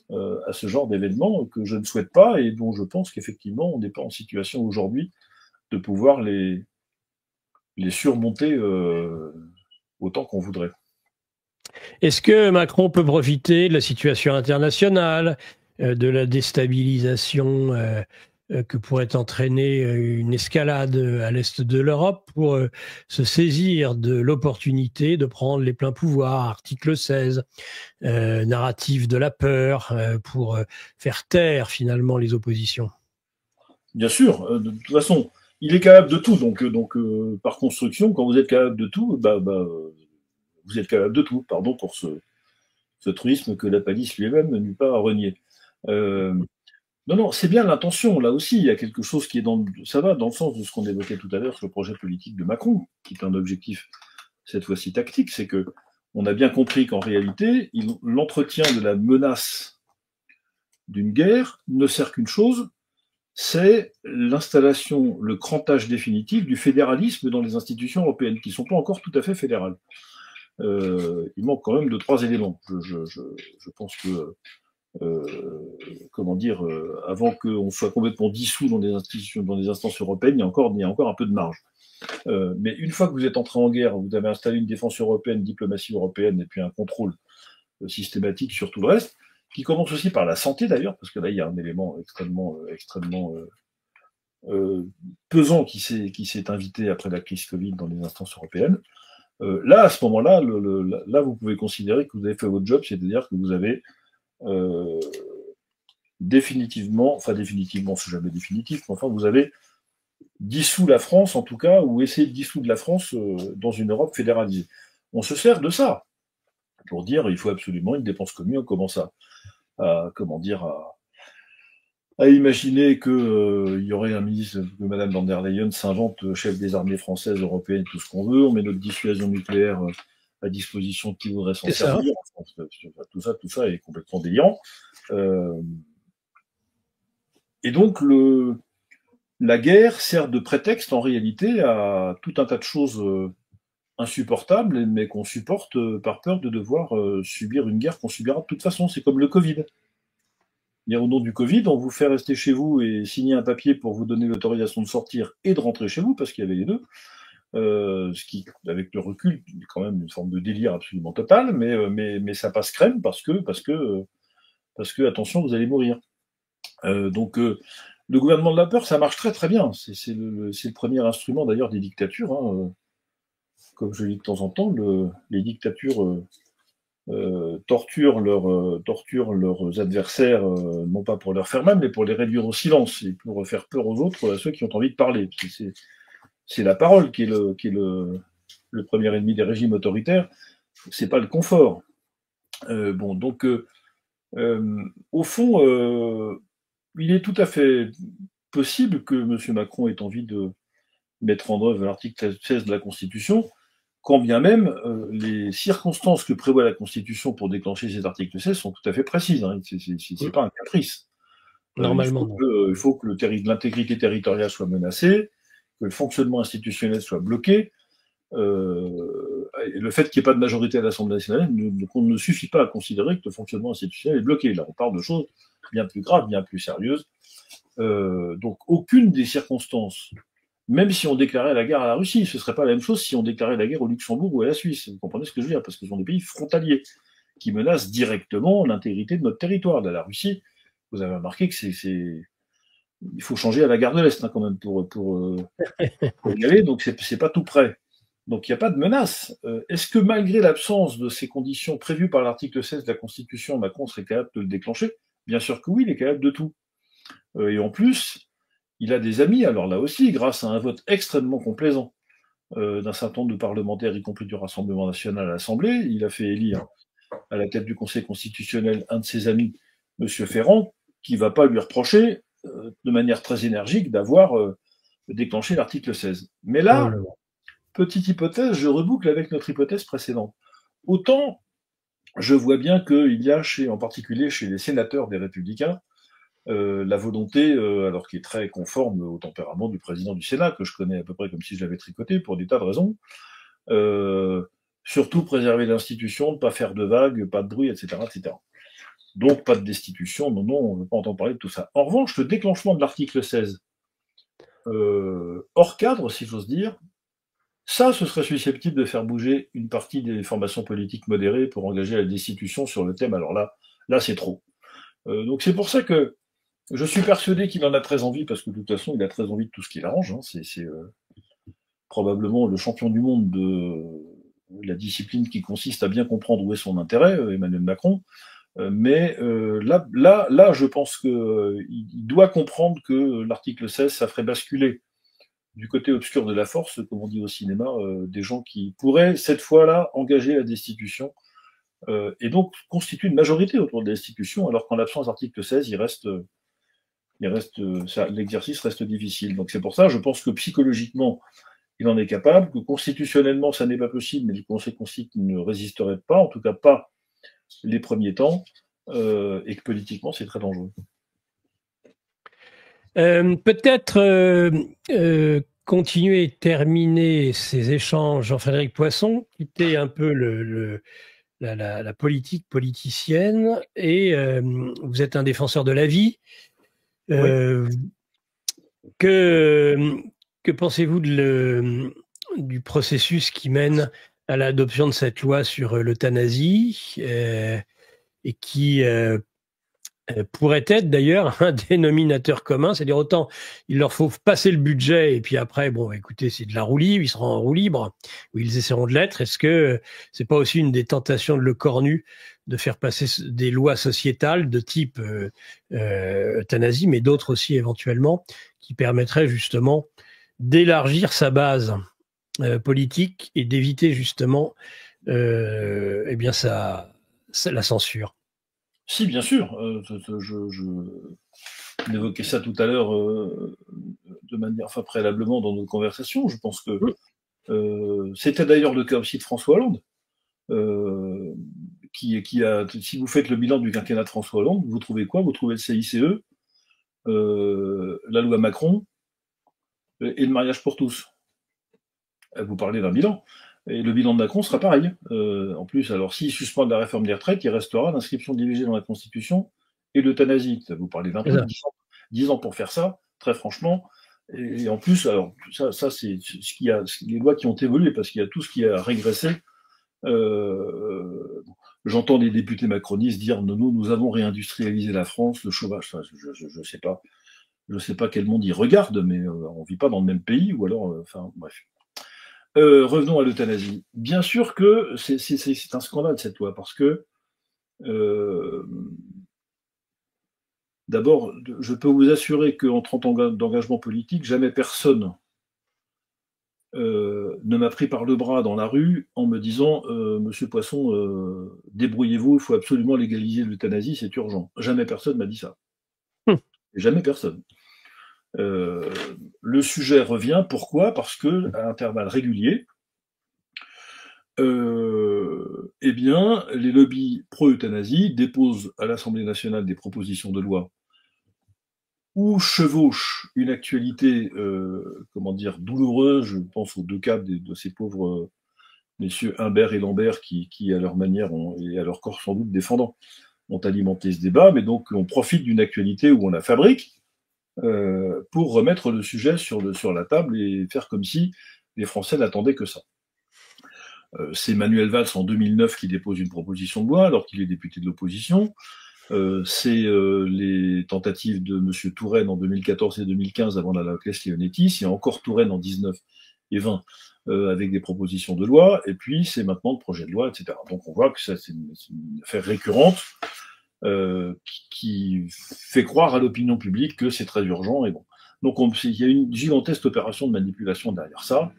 à ce genre d'événements que je ne souhaite pas et dont je pense qu'effectivement on n'est pas en situation aujourd'hui de pouvoir les surmonter autant qu'on voudrait. Est-ce que Macron peut profiter de la situation internationale, de la déstabilisation que pourrait entraîner une escalade à l'est de l'Europe pour se saisir de l'opportunité de prendre les pleins pouvoirs, article 16, narratif de la peur, pour faire taire finalement les oppositions? Bien sûr, de toute façon, il est capable de tout, donc par construction, quand vous êtes capable de tout, vous êtes capable de tout, pardon pour ce truisme que la palisse lui-même n'eut pas à renier. Non, c'est bien l'intention, là aussi, il y a quelque chose qui est ça va dans le sens de ce qu'on évoquait tout à l'heure sur le projet politique de Macron, qui est un objectif, cette fois-ci tactique, c'est que on a bien compris qu'en réalité, l'entretien de la menace d'une guerre ne sert qu'une chose, c'est l'installation, le crantage définitif du fédéralisme dans les institutions européennes, qui ne sont pas encore tout à fait fédérales. Il manque quand même 2-3 éléments. Je pense que avant qu'on soit complètement dissous dans des institutions, dans des instances européennes, il y a encore un peu de marge. Mais une fois que vous êtes entré en guerre, vous avez installé une défense européenne, une diplomatie européenne, et puis un contrôle systématique sur tout le reste, qui commence aussi par la santé d'ailleurs, parce que là il y a un élément extrêmement pesant qui s'est invité après la crise Covid dans les instances européennes. Là, à ce moment-là, là, vous pouvez considérer que vous avez fait votre job, c'est-à-dire que vous avez définitivement, c'est jamais définitif, mais enfin, vous avez dissous la France, en tout cas, ou essayé de dissoudre la France dans une Europe fédéralisée. On se sert de ça pour dire il faut absolument une dépense commune. On commence à imaginer qu'il y aurait un ministre, que Mme van der Leyen s'invente chef des armées françaises, européennes, tout ce qu'on veut. On met notre dissuasion nucléaire à disposition de qui voudrait s'en servir. Tout ça est complètement délirant. Et donc, la guerre sert de prétexte, en réalité, à tout un tas de choses insupportable, mais qu'on supporte par peur de devoir subir une guerre qu'on subira de toute façon. C'est comme le Covid. Au nom du Covid, on vous fait rester chez vous et signer un papier pour vous donner l'autorisation de sortir et de rentrer chez vous, parce qu'il y avait les deux. Ce qui, avec le recul, est quand même une forme de délire absolument total, mais ça passe crème parce que attention, vous allez mourir. Donc, le gouvernement de la peur, ça marche très très bien. C'est le premier instrument d'ailleurs des dictatures. Hein. Comme je dis de temps en temps, les dictatures torturent leurs adversaires, non pas pour leur faire mal, mais pour les réduire au silence et pour faire peur aux autres, à ceux qui ont envie de parler. C'est la parole qui est le premier ennemi des régimes autoritaires, c'est pas le confort. Donc, au fond, il est tout à fait possible que M. Macron ait envie de mettre en œuvre l'article 16 de la Constitution, quand bien même les circonstances que prévoit la Constitution pour déclencher cet article 16 sont tout à fait précises. Hein. C'est pas un caprice. Normalement, il faut que l'intégrité territoriale soit menacée, que le fonctionnement institutionnel soit bloqué. Et le fait qu'il n'y ait pas de majorité à l'Assemblée nationale ne suffit pas à considérer que le fonctionnement institutionnel est bloqué. Là, on parle de choses bien plus graves, bien plus sérieuses. Donc, aucune des circonstances, même si on déclarait la guerre à la Russie, ce ne serait pas la même chose si on déclarait la guerre au Luxembourg ou à la Suisse. Vous comprenez ce que je veux dire? Parce que ce sont des pays frontaliers qui menacent directement l'intégrité de notre territoire. Là, la Russie, vous avez remarqué que il faut changer à la gare de l'Est, hein, quand même pour y aller, donc c'est pas tout près. Donc il n'y a pas de menace. Est-ce que malgré l'absence de ces conditions prévues par l'article 16 de la Constitution, Macron serait capable de le déclencher? Bien sûr que oui, il est capable de tout. Et en plus, il a des amis, alors là aussi, grâce à un vote extrêmement complaisant d'un certain nombre de parlementaires, y compris du Rassemblement national à l'Assemblée, il a fait élire à la tête du Conseil constitutionnel un de ses amis, M. Ferrand, qui ne va pas lui reprocher de manière très énergique d'avoir déclenché l'article 16. Mais là, petite hypothèse, je reboucle avec notre hypothèse précédente. Autant je vois bien qu'il y a, en particulier chez les sénateurs des Républicains, la volonté, alors qui est très conforme au tempérament du président du Sénat, que je connais à peu près comme si je l'avais tricoté, pour des tas de raisons, surtout préserver l'institution, ne pas faire de vagues, pas de bruit, etc., etc. Donc pas de destitution, non, on ne veut pas entendre parler de tout ça. En revanche, le déclenchement de l'article 16, hors cadre, si j'ose dire, ça, ce serait susceptible de faire bouger une partie des formations politiques modérées pour engager la destitution sur le thème. Alors là c'est trop. Donc c'est pour ça que je suis persuadé qu'il en a très envie, parce que de toute façon, il a très envie de tout ce qui l'arrange. Hein. C'est probablement le champion du monde de la discipline qui consiste à bien comprendre où est son intérêt, Emmanuel Macron. Mais là, je pense qu'il doit comprendre que l'article 16, ça ferait basculer du côté obscur de la force, comme on dit au cinéma, des gens qui pourraient, cette fois-là, engager la destitution et donc constituer une majorité autour de la destitution, alors qu'en l'absence d'article 16, l'exercice reste difficile. Donc c'est pour ça, je pense que psychologiquement, il en est capable, que constitutionnellement, ça n'est pas possible, mais le Conseil constitutionnel ne résisterait pas, en tout cas pas les premiers temps, et que politiquement, c'est très dangereux. Peut-être continuer et terminer ces échanges, Jean-Frédéric Poisson, quitter un peu la politique politicienne, et vous êtes un défenseur de la vie. Oui. Que pensez-vous du processus qui mène à l'adoption de cette loi sur l'euthanasie et qui pourrait être d'ailleurs un dénominateur commun, c'est-à-dire autant il leur faut passer le budget et puis après, bon, écoutez, c'est de la roue libre, ils seront en roue libre, ou ils essaieront de l'être. Est-ce que c'est pas aussi une des tentations de Le Cornu de faire passer des lois sociétales de type euthanasie, mais d'autres aussi éventuellement, qui permettraient justement d'élargir sa base politique et d'éviter justement eh bien la censure? Si, bien sûr. Je évoquais ça tout à l'heure de manière, préalablement dans nos conversations. Je pense que c'était d'ailleurs le cas aussi de François Hollande, qui a, si vous faites le bilan du quinquennat de François Hollande, vous trouvez quoi? Vous trouvez le CICE, la loi Macron et le mariage pour tous. Vous parlez d'un bilan. Et le bilan de Macron sera pareil. En plus, alors s'il suspend la réforme des retraites, il restera l'inscription de l'IVG dans la Constitution et l'euthanasie. Vous parlez d'un truc, 10 ans pour faire ça, très franchement. Et en plus, alors ça c'est ce qu'il y a, les lois qui ont évolué, parce qu'il y a tout ce qui a régressé. J'entends des députés macronistes dire nous avons réindustrialisé la France, le chômage. Enfin, je sais pas quel monde ils regardent, mais on vit pas dans le même pays, ou alors, enfin bref. Revenons à l'euthanasie. Bien sûr que c'est un scandale cette loi, parce que d'abord, je peux vous assurer qu'en 30 ans d'engagement politique, jamais personne ne m'a pris par le bras dans la rue en me disant Monsieur Poisson, débrouillez-vous, il faut absolument légaliser l'euthanasie, c'est urgent. Jamais personne m'a dit ça. Jamais personne. Le sujet revient, pourquoi? Parce que à intervalles réguliers, eh bien, les lobbies pro-euthanasie déposent à l'Assemblée nationale des propositions de loi où chevauche une actualité, comment dire, douloureuse. Je pense aux deux cas de ces pauvres messieurs Humbert et Lambert qui à leur manière et à leur corps sans doute défendant, ont alimenté ce débat, mais donc on profite d'une actualité où on la fabrique pour remettre le sujet sur la table et faire comme si les Français n'attendaient que ça. C'est Manuel Valls en 2009 qui dépose une proposition de loi alors qu'il est député de l'opposition. C'est les tentatives de M. Touraine en 2014 et 2015 avant la loi Claes-Leonetti. C'est encore Touraine en 19 et 20 avec des propositions de loi. Et puis c'est maintenant le projet de loi, etc. Donc on voit que ça c'est une affaire récurrente qui fait croire à l'opinion publique que c'est très urgent. Et bon. Donc il y a une gigantesque opération de manipulation derrière ça,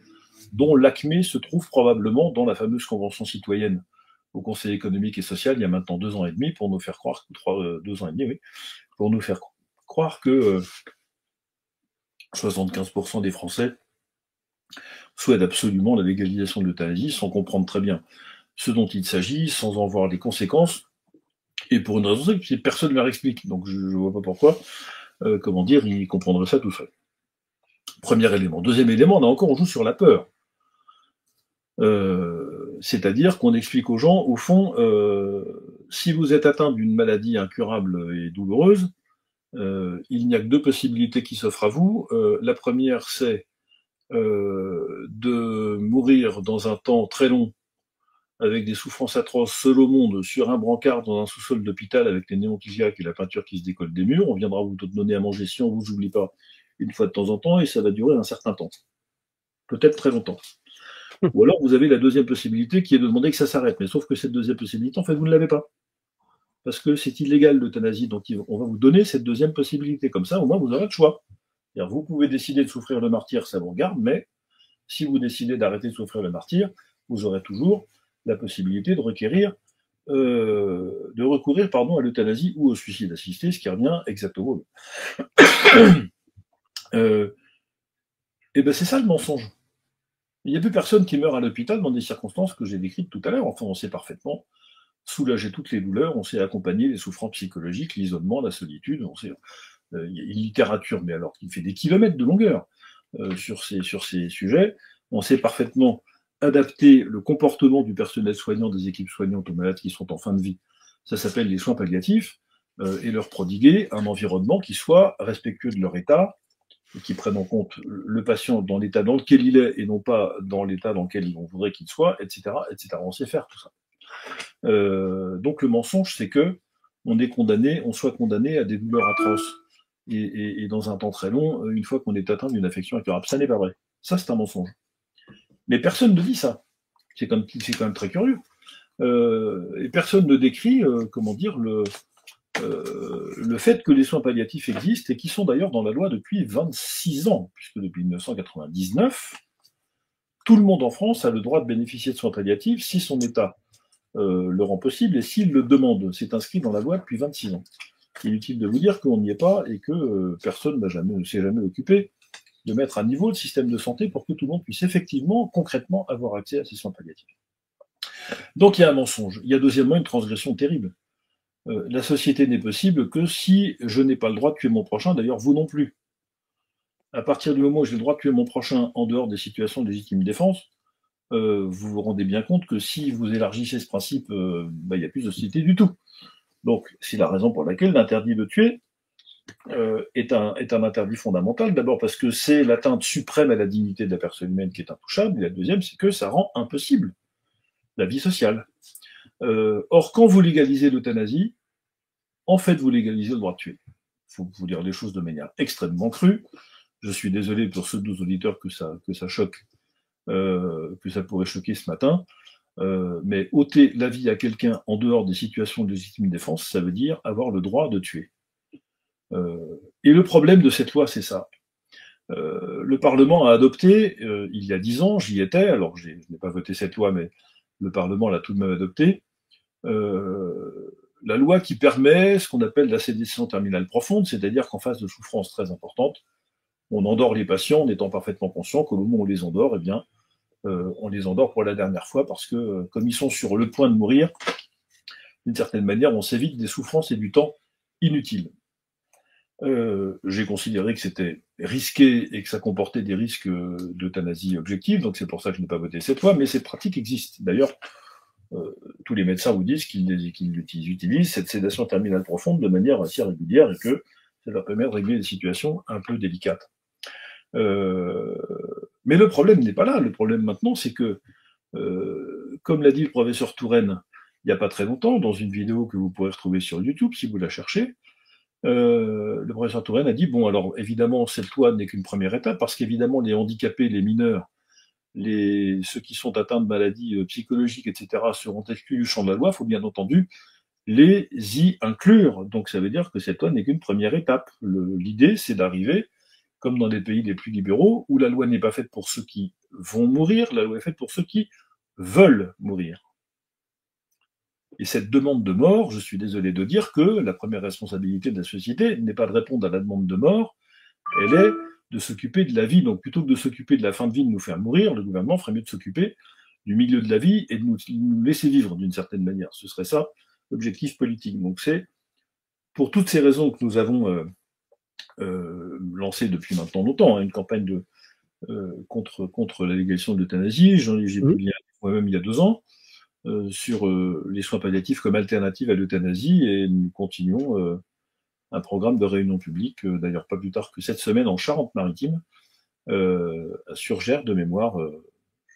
dont l'acmé se trouve probablement dans la fameuse convention citoyenne au Conseil économique et social il y a maintenant 2 ans et demi pour nous faire croire, 2 ans et demi, oui, pour nous faire croire que 75% des Français souhaitent absolument la légalisation de l'euthanasie sans comprendre très bien ce dont il s'agit, sans en voir les conséquences, et pour une raison simple, c'est que personne ne leur explique. Donc je ne vois pas pourquoi, comment dire, ils comprendraient ça tout seul. Premier élément. Deuxième élément, là encore, on joue sur la peur. C'est-à-dire qu'on explique aux gens, au fond, si vous êtes atteint d'une maladie incurable et douloureuse, il n'y a que 2 possibilités qui s'offrent à vous. La première, c'est de mourir dans un temps très long, avec des souffrances atroces, seul au monde, sur un brancard dans un sous-sol d'hôpital avec les néons qui claquent et la peinture qui se décolle des murs. On viendra vous donner à manger si on ne vous oublie pas une fois de temps en temps, et ça va durer un certain temps. Peut-être très longtemps. Ou alors vous avez la deuxième possibilité qui est de demander que ça s'arrête. Mais sauf que cette deuxième possibilité, en fait, vous ne l'avez pas. Parce que c'est illégal l'euthanasie, donc on va vous donner cette deuxième possibilité. Comme ça, au moins, vous aurez le choix. C'est-à-dire, vous pouvez décider de souffrir le martyre, ça vous regarde, mais si vous décidez d'arrêter de souffrir le martyre, vous aurez toujours la possibilité de recourir à l'euthanasie ou au suicide assisté, ce qui revient exactement. Et ben c'est ça le mensonge. Il n'y a plus personne qui meurt à l'hôpital dans des circonstances que j'ai décrites tout à l'heure. Enfin, on sait parfaitement soulager toutes les douleurs, on sait accompagner les souffrances psychologiques, l'isolement, la solitude. On sait, il y a une littérature, mais alors qui fait des kilomètres de longueur sur ces sujets. On sait parfaitement adapter le comportement du personnel soignant, des équipes soignantes aux malades qui sont en fin de vie. Ça s'appelle les soins palliatifs, et leur prodiguer un environnement qui soit respectueux de leur état, et qui prenne en compte le patient dans l'état dans lequel il est et non pas dans l'état dans lequel on voudrait qu'il soit, etc., etc. On sait faire tout ça. Donc le mensonge, c'est que on soit condamné à des douleurs atroces et dans un temps très long, une fois qu'on est atteint d'une affection incurable. Ça n'est pas vrai. Ça, c'est un mensonge. Mais personne ne dit ça. C'est quand même très curieux. Et personne ne décrit, le fait que les soins palliatifs existent et qui sont d'ailleurs dans la loi depuis 26 ans, puisque depuis 1999, tout le monde en France a le droit de bénéficier de soins palliatifs si son état le rend possible et s'il le demande. C'est inscrit dans la loi depuis 26 ans. Inutile de vous dire qu'on n'y est pas et que personne ne s'est jamais occupé de mettre à niveau le système de santé pour que tout le monde puisse effectivement, concrètement, avoir accès à ces soins palliatifs. Donc il y a un mensonge. Il y a deuxièmement une transgression terrible. La société n'est possible que si je n'ai pas le droit de tuer mon prochain, d'ailleurs vous non plus. À partir du moment où j'ai le droit de tuer mon prochain en dehors des situations de légitime défense, vous vous rendez bien compte que si vous élargissez ce principe, il n'y a plus de société du tout. Donc, c'est la raison pour laquelle l'interdit de tuer est un interdit fondamental. D'abord parce que c'est l'atteinte suprême à la dignité de la personne humaine qui est intouchable. Et la deuxième, c'est que ça rend impossible la vie sociale. Or, quand vous légalisez l'euthanasie, en fait, vous légalisez le droit de tuer. Il faut vous dire les choses de manière extrêmement crue. Je suis désolé pour ceux de nos auditeurs que ça choque, que ça pourrait choquer ce matin. Mais ôter la vie à quelqu'un en dehors des situations de légitime défense, ça veut dire avoir le droit de tuer. Et le problème de cette loi, c'est ça. Le Parlement a adopté, il y a 10 ans, j'y étais, alors je n'ai pas voté cette loi, mais le Parlement l'a tout de même adopté, la loi qui permet ce qu'on appelle la sédation terminale profonde, c'est-à-dire qu'en face de souffrances très importantes, on endort les patients en étant parfaitement conscient qu'au moment où on les endort, eh bien, on les endort pour la dernière fois parce que, comme ils sont sur le point de mourir, d'une certaine manière, on s'évite des souffrances et du temps inutiles. J'ai considéré que c'était risqué et que ça comportait des risques d'euthanasie objective, donc c'est pour ça que je n'ai pas voté cette loi, mais cette pratique existe. D'ailleurs, tous les médecins vous disent qu'ils utilisent cette sédation terminale profonde de manière assez régulière et que ça leur permet de régler des situations un peu délicates. Mais le problème n'est pas là. Le problème maintenant, c'est que, comme l'a dit le professeur Touraine il n'y a pas très longtemps, dans une vidéo que vous pourrez retrouver sur YouTube si vous la cherchez, le professeur Touraine a dit, bon, alors évidemment, cette loi n'est qu'une première étape, parce qu'évidemment, les handicapés, les mineurs, ceux qui sont atteints de maladies psychologiques, etc., seront exclus du champ de la loi, il faut bien entendu les y inclure. Donc ça veut dire que cette loi n'est qu'une première étape. L'idée, c'est d'arriver, comme dans les pays les plus libéraux, où la loi n'est pas faite pour ceux qui vont mourir, la loi est faite pour ceux qui veulent mourir. Et cette demande de mort, je suis désolé de dire que la première responsabilité de la société n'est pas de répondre à la demande de mort, elle est de s'occuper de la vie. Donc plutôt que de s'occuper de la fin de vie, de nous faire mourir, le gouvernement ferait mieux de s'occuper du milieu de la vie et de nous laisser vivre d'une certaine manière. Ce serait ça l'objectif politique. Donc c'est pour toutes ces raisons que nous avons lancé depuis maintenant longtemps une campagne contre la légalisation de l'euthanasie. J'ai publié moi-même il y a 2 ans. Sur les soins palliatifs comme alternative à l'euthanasie, et nous continuons un programme de réunion publique, d'ailleurs pas plus tard que cette semaine en Charente-Maritime, à Surgères de mémoire,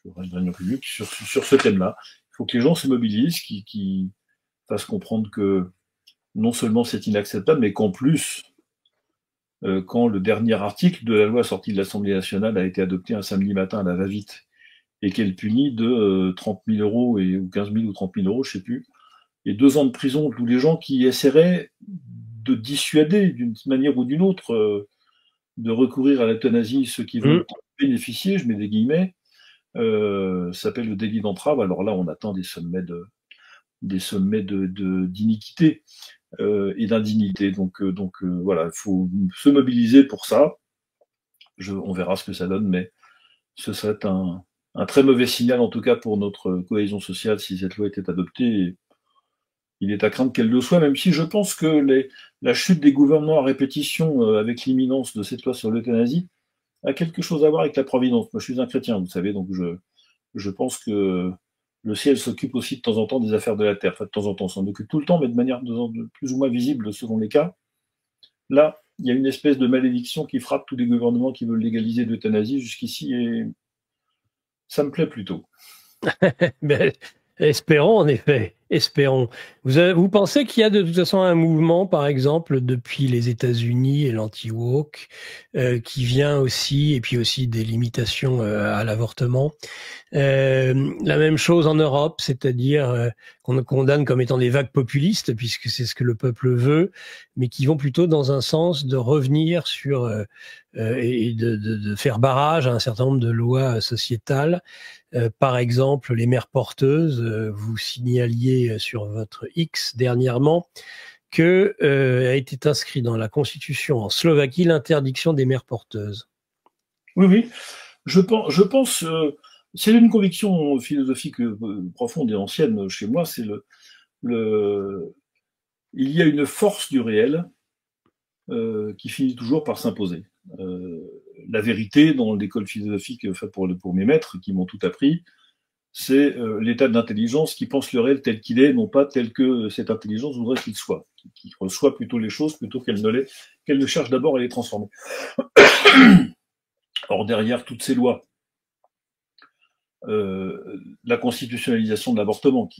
sur une réunion publique sur ce thème-là. Il faut que les gens se mobilisent, qui fassent comprendre que non seulement c'est inacceptable, mais qu'en plus, quand le dernier article de la loi sortie de l'Assemblée nationale a été adopté un samedi matin à la va-vite, et qu'elle punit de 30 000 euros ou 15 000 ou 30 000 euros, je ne sais plus, et 2 ans de prison tous les gens qui essaieraient de dissuader d'une manière ou d'une autre de recourir à l'euthanasie, ceux qui vont bénéficier, je mets des guillemets, s'appelle le délit d'entrave. Alors là, on attend des sommets d'iniquité et d'indignité. Donc voilà, il faut se mobiliser pour ça. On verra ce que ça donne, mais ce serait un très mauvais signal, en tout cas pour notre cohésion sociale, si cette loi était adoptée. Et il est à craindre qu'elle le soit, même si je pense que la chute des gouvernements à répétition avec l'imminence de cette loi sur l'euthanasie a quelque chose à voir avec la providence. Moi, je suis un chrétien, vous savez, donc je pense que le ciel s'occupe aussi de temps en temps des affaires de la terre. Enfin, de temps en temps, s'en occupe tout le temps, mais de manière plus ou moins visible selon les cas. Là, il y a une espèce de malédiction qui frappe tous les gouvernements qui veulent légaliser l'euthanasie jusqu'ici, et ça me plaît plutôt. Ben, espérons, en effet. Espérons. Vous pensez qu'il y a de toute façon un mouvement, par exemple, depuis les États-Unis et l'anti-woke, qui vient aussi, et puis aussi des limitations à l'avortement. La même chose en Europe, c'est-à-dire qu'on condamne comme étant des vagues populistes, puisque c'est ce que le peuple veut, mais qui vont plutôt dans un sens de revenir sur et de faire barrage à un certain nombre de lois sociétales. Par exemple, les mères porteuses, vous signaliez sur votre X dernièrement que a été inscrit dans la Constitution en Slovaquie l'interdiction des mères porteuses. Oui. Je pense c'est une conviction philosophique profonde et ancienne chez moi, c'est il y a une force du réel qui finit toujours par s'imposer. La vérité dans l'école philosophique, pour mes maîtres qui m'ont tout appris, c'est l'état d'intelligence qui pense le réel tel qu'il est, non pas tel que cette intelligence voudrait qu'il soit, qui reçoit plutôt les choses plutôt qu'elle ne cherche d'abord à les transformer. Or, derrière toutes ces lois, la constitutionnalisation de l'avortement,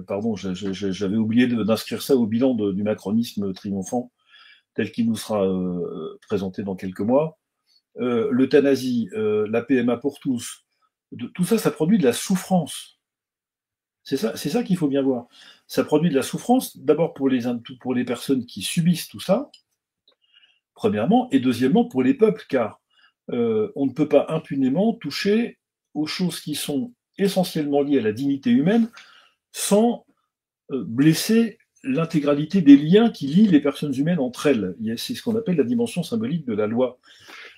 pardon, j'avais oublié d'inscrire ça au bilan du macronisme triomphant tel qu'il nous sera présenté dans quelques mois, l'euthanasie, la PMA pour tous, tout ça, ça produit de la souffrance. C'est ça qu'il faut bien voir. Ça produit de la souffrance, d'abord pour les personnes qui subissent tout ça, premièrement, et deuxièmement pour les peuples, car on ne peut pas impunément toucher aux choses qui sont essentiellement liées à la dignité humaine sans blesser l'intégralité des liens qui lient les personnes humaines entre elles. C'est ce qu'on appelle la dimension symbolique de la loi.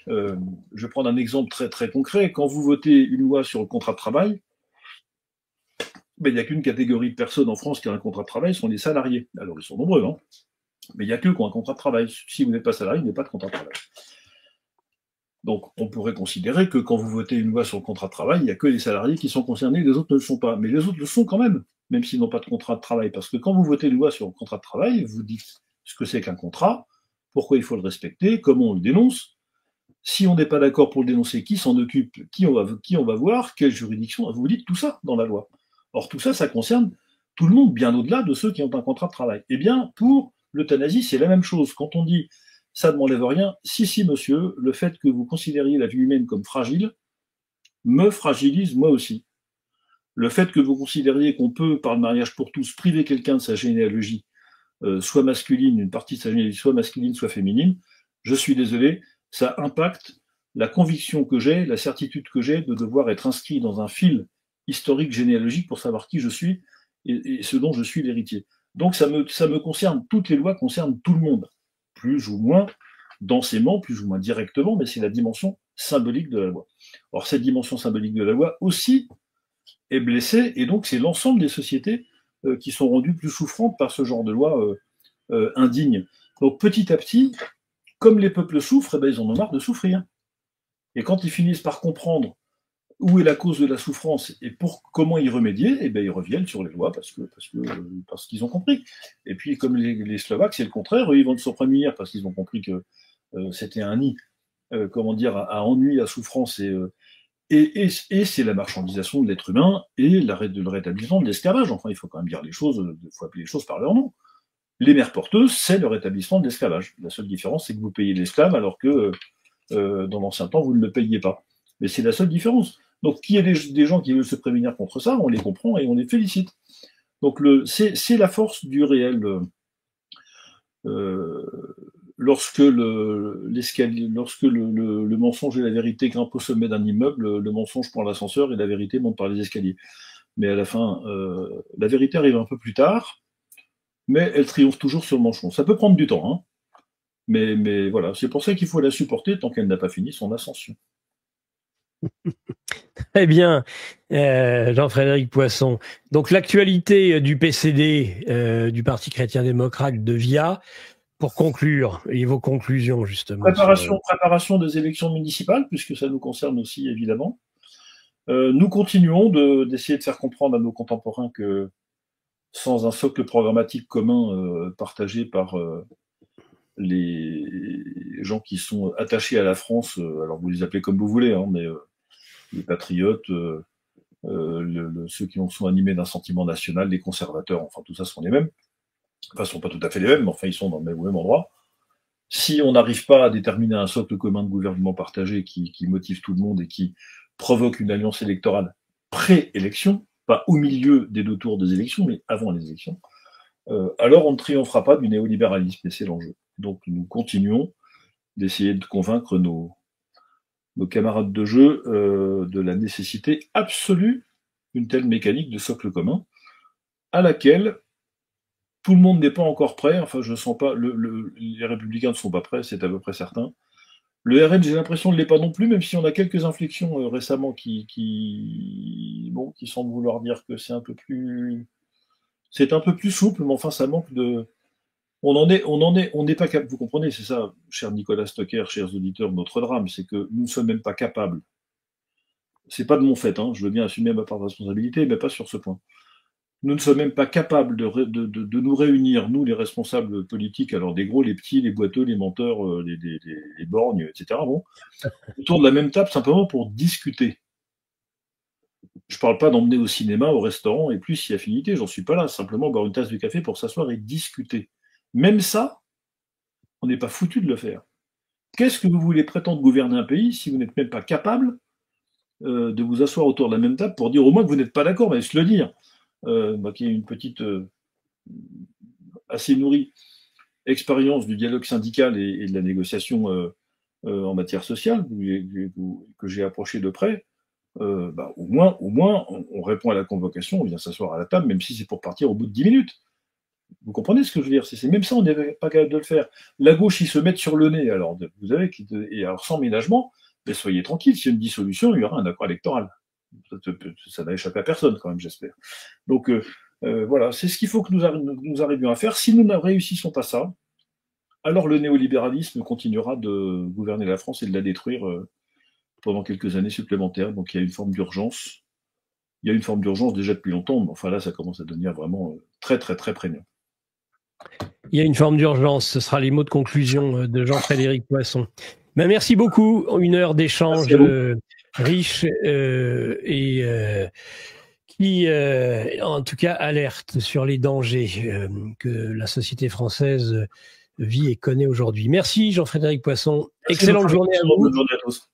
Je vais prendre un exemple très, très concret. Quand vous votez une loi sur le contrat de travail, il n'y a qu'une catégorie de personnes en France qui a un contrat de travail, ce sont les salariés. Alors, ils sont nombreux, hein, mais il n'y a qu'eux qui ont un contrat de travail. Si vous n'êtes pas salarié, vous n'avez pas de contrat de travail. Donc, on pourrait considérer que quand vous votez une loi sur le contrat de travail, il n'y a que les salariés qui sont concernés, les autres ne le sont pas. Mais les autres le sont quand même s'ils n'ont pas de contrat de travail. Parce que quand vous votez une loi sur le contrat de travail, vous dites ce que c'est qu'un contrat, pourquoi il faut le respecter, comment on le dénonce. Si on n'est pas d'accord pour le dénoncer, qui s'en occupe, qui on va voir, quelle juridiction, vous dites tout ça dans la loi. Or, tout ça, ça concerne tout le monde, bien au-delà de ceux qui ont un contrat de travail. Eh bien, pour l'euthanasie, c'est la même chose. Quand on dit ça ne m'enlève rien, si, monsieur, le fait que vous considériez la vie humaine comme fragile me fragilise moi aussi. Le fait que vous considériez qu'on peut, par le mariage pour tous, priver quelqu'un de sa généalogie, soit masculine, une partie de sa généalogie, soit masculine, soit féminine, je suis désolé, ça impacte la conviction que j'ai, la certitude que j'ai de devoir être inscrit dans un fil historique généalogique pour savoir qui je suis et ce dont je suis l'héritier. Donc ça me concerne, toutes les lois concernent tout le monde, plus ou moins densément, plus ou moins directement, mais c'est la dimension symbolique de la loi. Or, cette dimension symbolique de la loi aussi est blessée, et donc c'est l'ensemble des sociétés qui sont rendues plus souffrantes par ce genre de loi indigne. Donc petit à petit, comme les peuples souffrent, eh ben, ils en ont marre de souffrir. Et quand ils finissent par comprendre où est la cause de la souffrance et comment y remédier, eh ben, ils reviennent sur les lois parce qu'ils ont compris. Et puis, comme les Slovaques, c'est le contraire, eux, ils vont se prémunir parce qu'ils ont compris que c'était un nid, à ennui, à souffrance, et c'est la marchandisation de l'être humain et le rétablissement de l'esclavage. Enfin, il faut quand même dire les choses, il faut appeler les choses par leur nom. Les mères porteuses, c'est le rétablissement de l'esclavage. La seule différence, c'est que vous payez l'esclave alors que dans l'ancien temps, vous ne le payiez pas. Mais c'est la seule différence. Donc, qu'il y ait des gens qui veulent se prémunir contre ça, on les comprend et on les félicite. Donc, c'est la force du réel. Lorsque le mensonge et la vérité grimpent au sommet d'un immeuble, le mensonge prend l'ascenseur et la vérité monte par les escaliers. Mais à la fin, la vérité arrive un peu plus tard, mais elle triomphe toujours sur le manchon. Ça peut prendre du temps, hein. Mais voilà, c'est pour ça qu'il faut la supporter tant qu'elle n'a pas fini son ascension. Très bien, Jean-Frédéric Poisson. Donc l'actualité du PCD, du Parti chrétien-démocrate de VIA, pour conclure, et vos conclusions justement. Préparation des élections municipales, puisque ça nous concerne aussi évidemment. Nous continuons d'essayer de faire comprendre à nos contemporains que sans un socle programmatique commun partagé par les gens qui sont attachés à la France, alors vous les appelez comme vous voulez, hein, mais les patriotes, ceux qui sont animés d'un sentiment national, les conservateurs, enfin tout ça sont les mêmes. Enfin, ils ne sont pas tout à fait les mêmes, mais enfin ils sont dans le même endroit. Si on n'arrive pas à déterminer un socle commun de gouvernement partagé qui motive tout le monde et qui provoque une alliance électorale pré-élection, pas au milieu des deux tours des élections, mais avant les élections, alors on ne triomphera pas du néolibéralisme, et c'est l'enjeu. Donc nous continuons d'essayer de convaincre nos camarades de jeu de la nécessité absolue d'une telle mécanique de socle commun, à laquelle tout le monde n'est pas encore prêt. Enfin, je sens pas. Les Républicains ne sont pas prêts, c'est à peu près certain. Le RN, j'ai l'impression, ne l'est pas non plus, même si on a quelques inflexions récemment qui semblent vouloir dire que c'est un peu plus souple, mais enfin, ça manque de. On n'est pas capable. Vous comprenez, c'est ça, cher Nicolas Stocker, chers auditeurs, notre drame, c'est que nous ne sommes même pas capables c'est pas de mon fait, hein, je veux bien assumer ma part de responsabilité, mais pas sur ce point. Nous ne sommes même pas capables de nous réunir, nous, les responsables politiques, alors des gros, les petits, les boiteux, les menteurs, les borgnes, etc., bon, autour de la même table, simplement pour discuter. Je ne parle pas d'emmener au cinéma, au restaurant, et plus si affinité, j'en suis pas là, simplement boire une tasse de café pour s'asseoir et discuter. Même ça, on n'est pas foutu de le faire. Qu'est-ce que vous voulez prétendre gouverner un pays si vous n'êtes même pas capable de vous asseoir autour de la même table pour dire au moins que vous n'êtes pas d'accord, mais se le dire. Moi qui ai une petite assez nourrie expérience du dialogue syndical et de la négociation en matière sociale, que j'ai approché de près, au moins, on répond à la convocation, on vient s'asseoir à la table, même si c'est pour partir au bout de 10 minutes. Vous comprenez ce que je veux dire? C'est même ça, on n'est pas capable de le faire. La gauche, ils se mettent sur le nez. Alors, vous savez, et alors sans ménagement, mais soyez tranquille, s'il y a une dissolution, il y aura un accord électoral. Ça n'a échappé à personne, quand même, j'espère. Donc, voilà, c'est ce qu'il faut que nous arrivions à faire. Si nous ne réussissons pas ça, alors le néolibéralisme continuera de gouverner la France et de la détruire pendant quelques années supplémentaires. Donc, il y a une forme d'urgence. Il y a une forme d'urgence déjà depuis longtemps, mais enfin là, ça commence à devenir vraiment très, très, très prégnant. Il y a une forme d'urgence. Ce sera les mots de conclusion de Jean-Frédéric Poisson. Ben, merci beaucoup. Une heure d'échange riche et qui, en tout cas, alerte sur les dangers que la société française vit et connaît aujourd'hui. Merci Jean-Frédéric Poisson. Excellente journée à vous. Bonne journée à tous.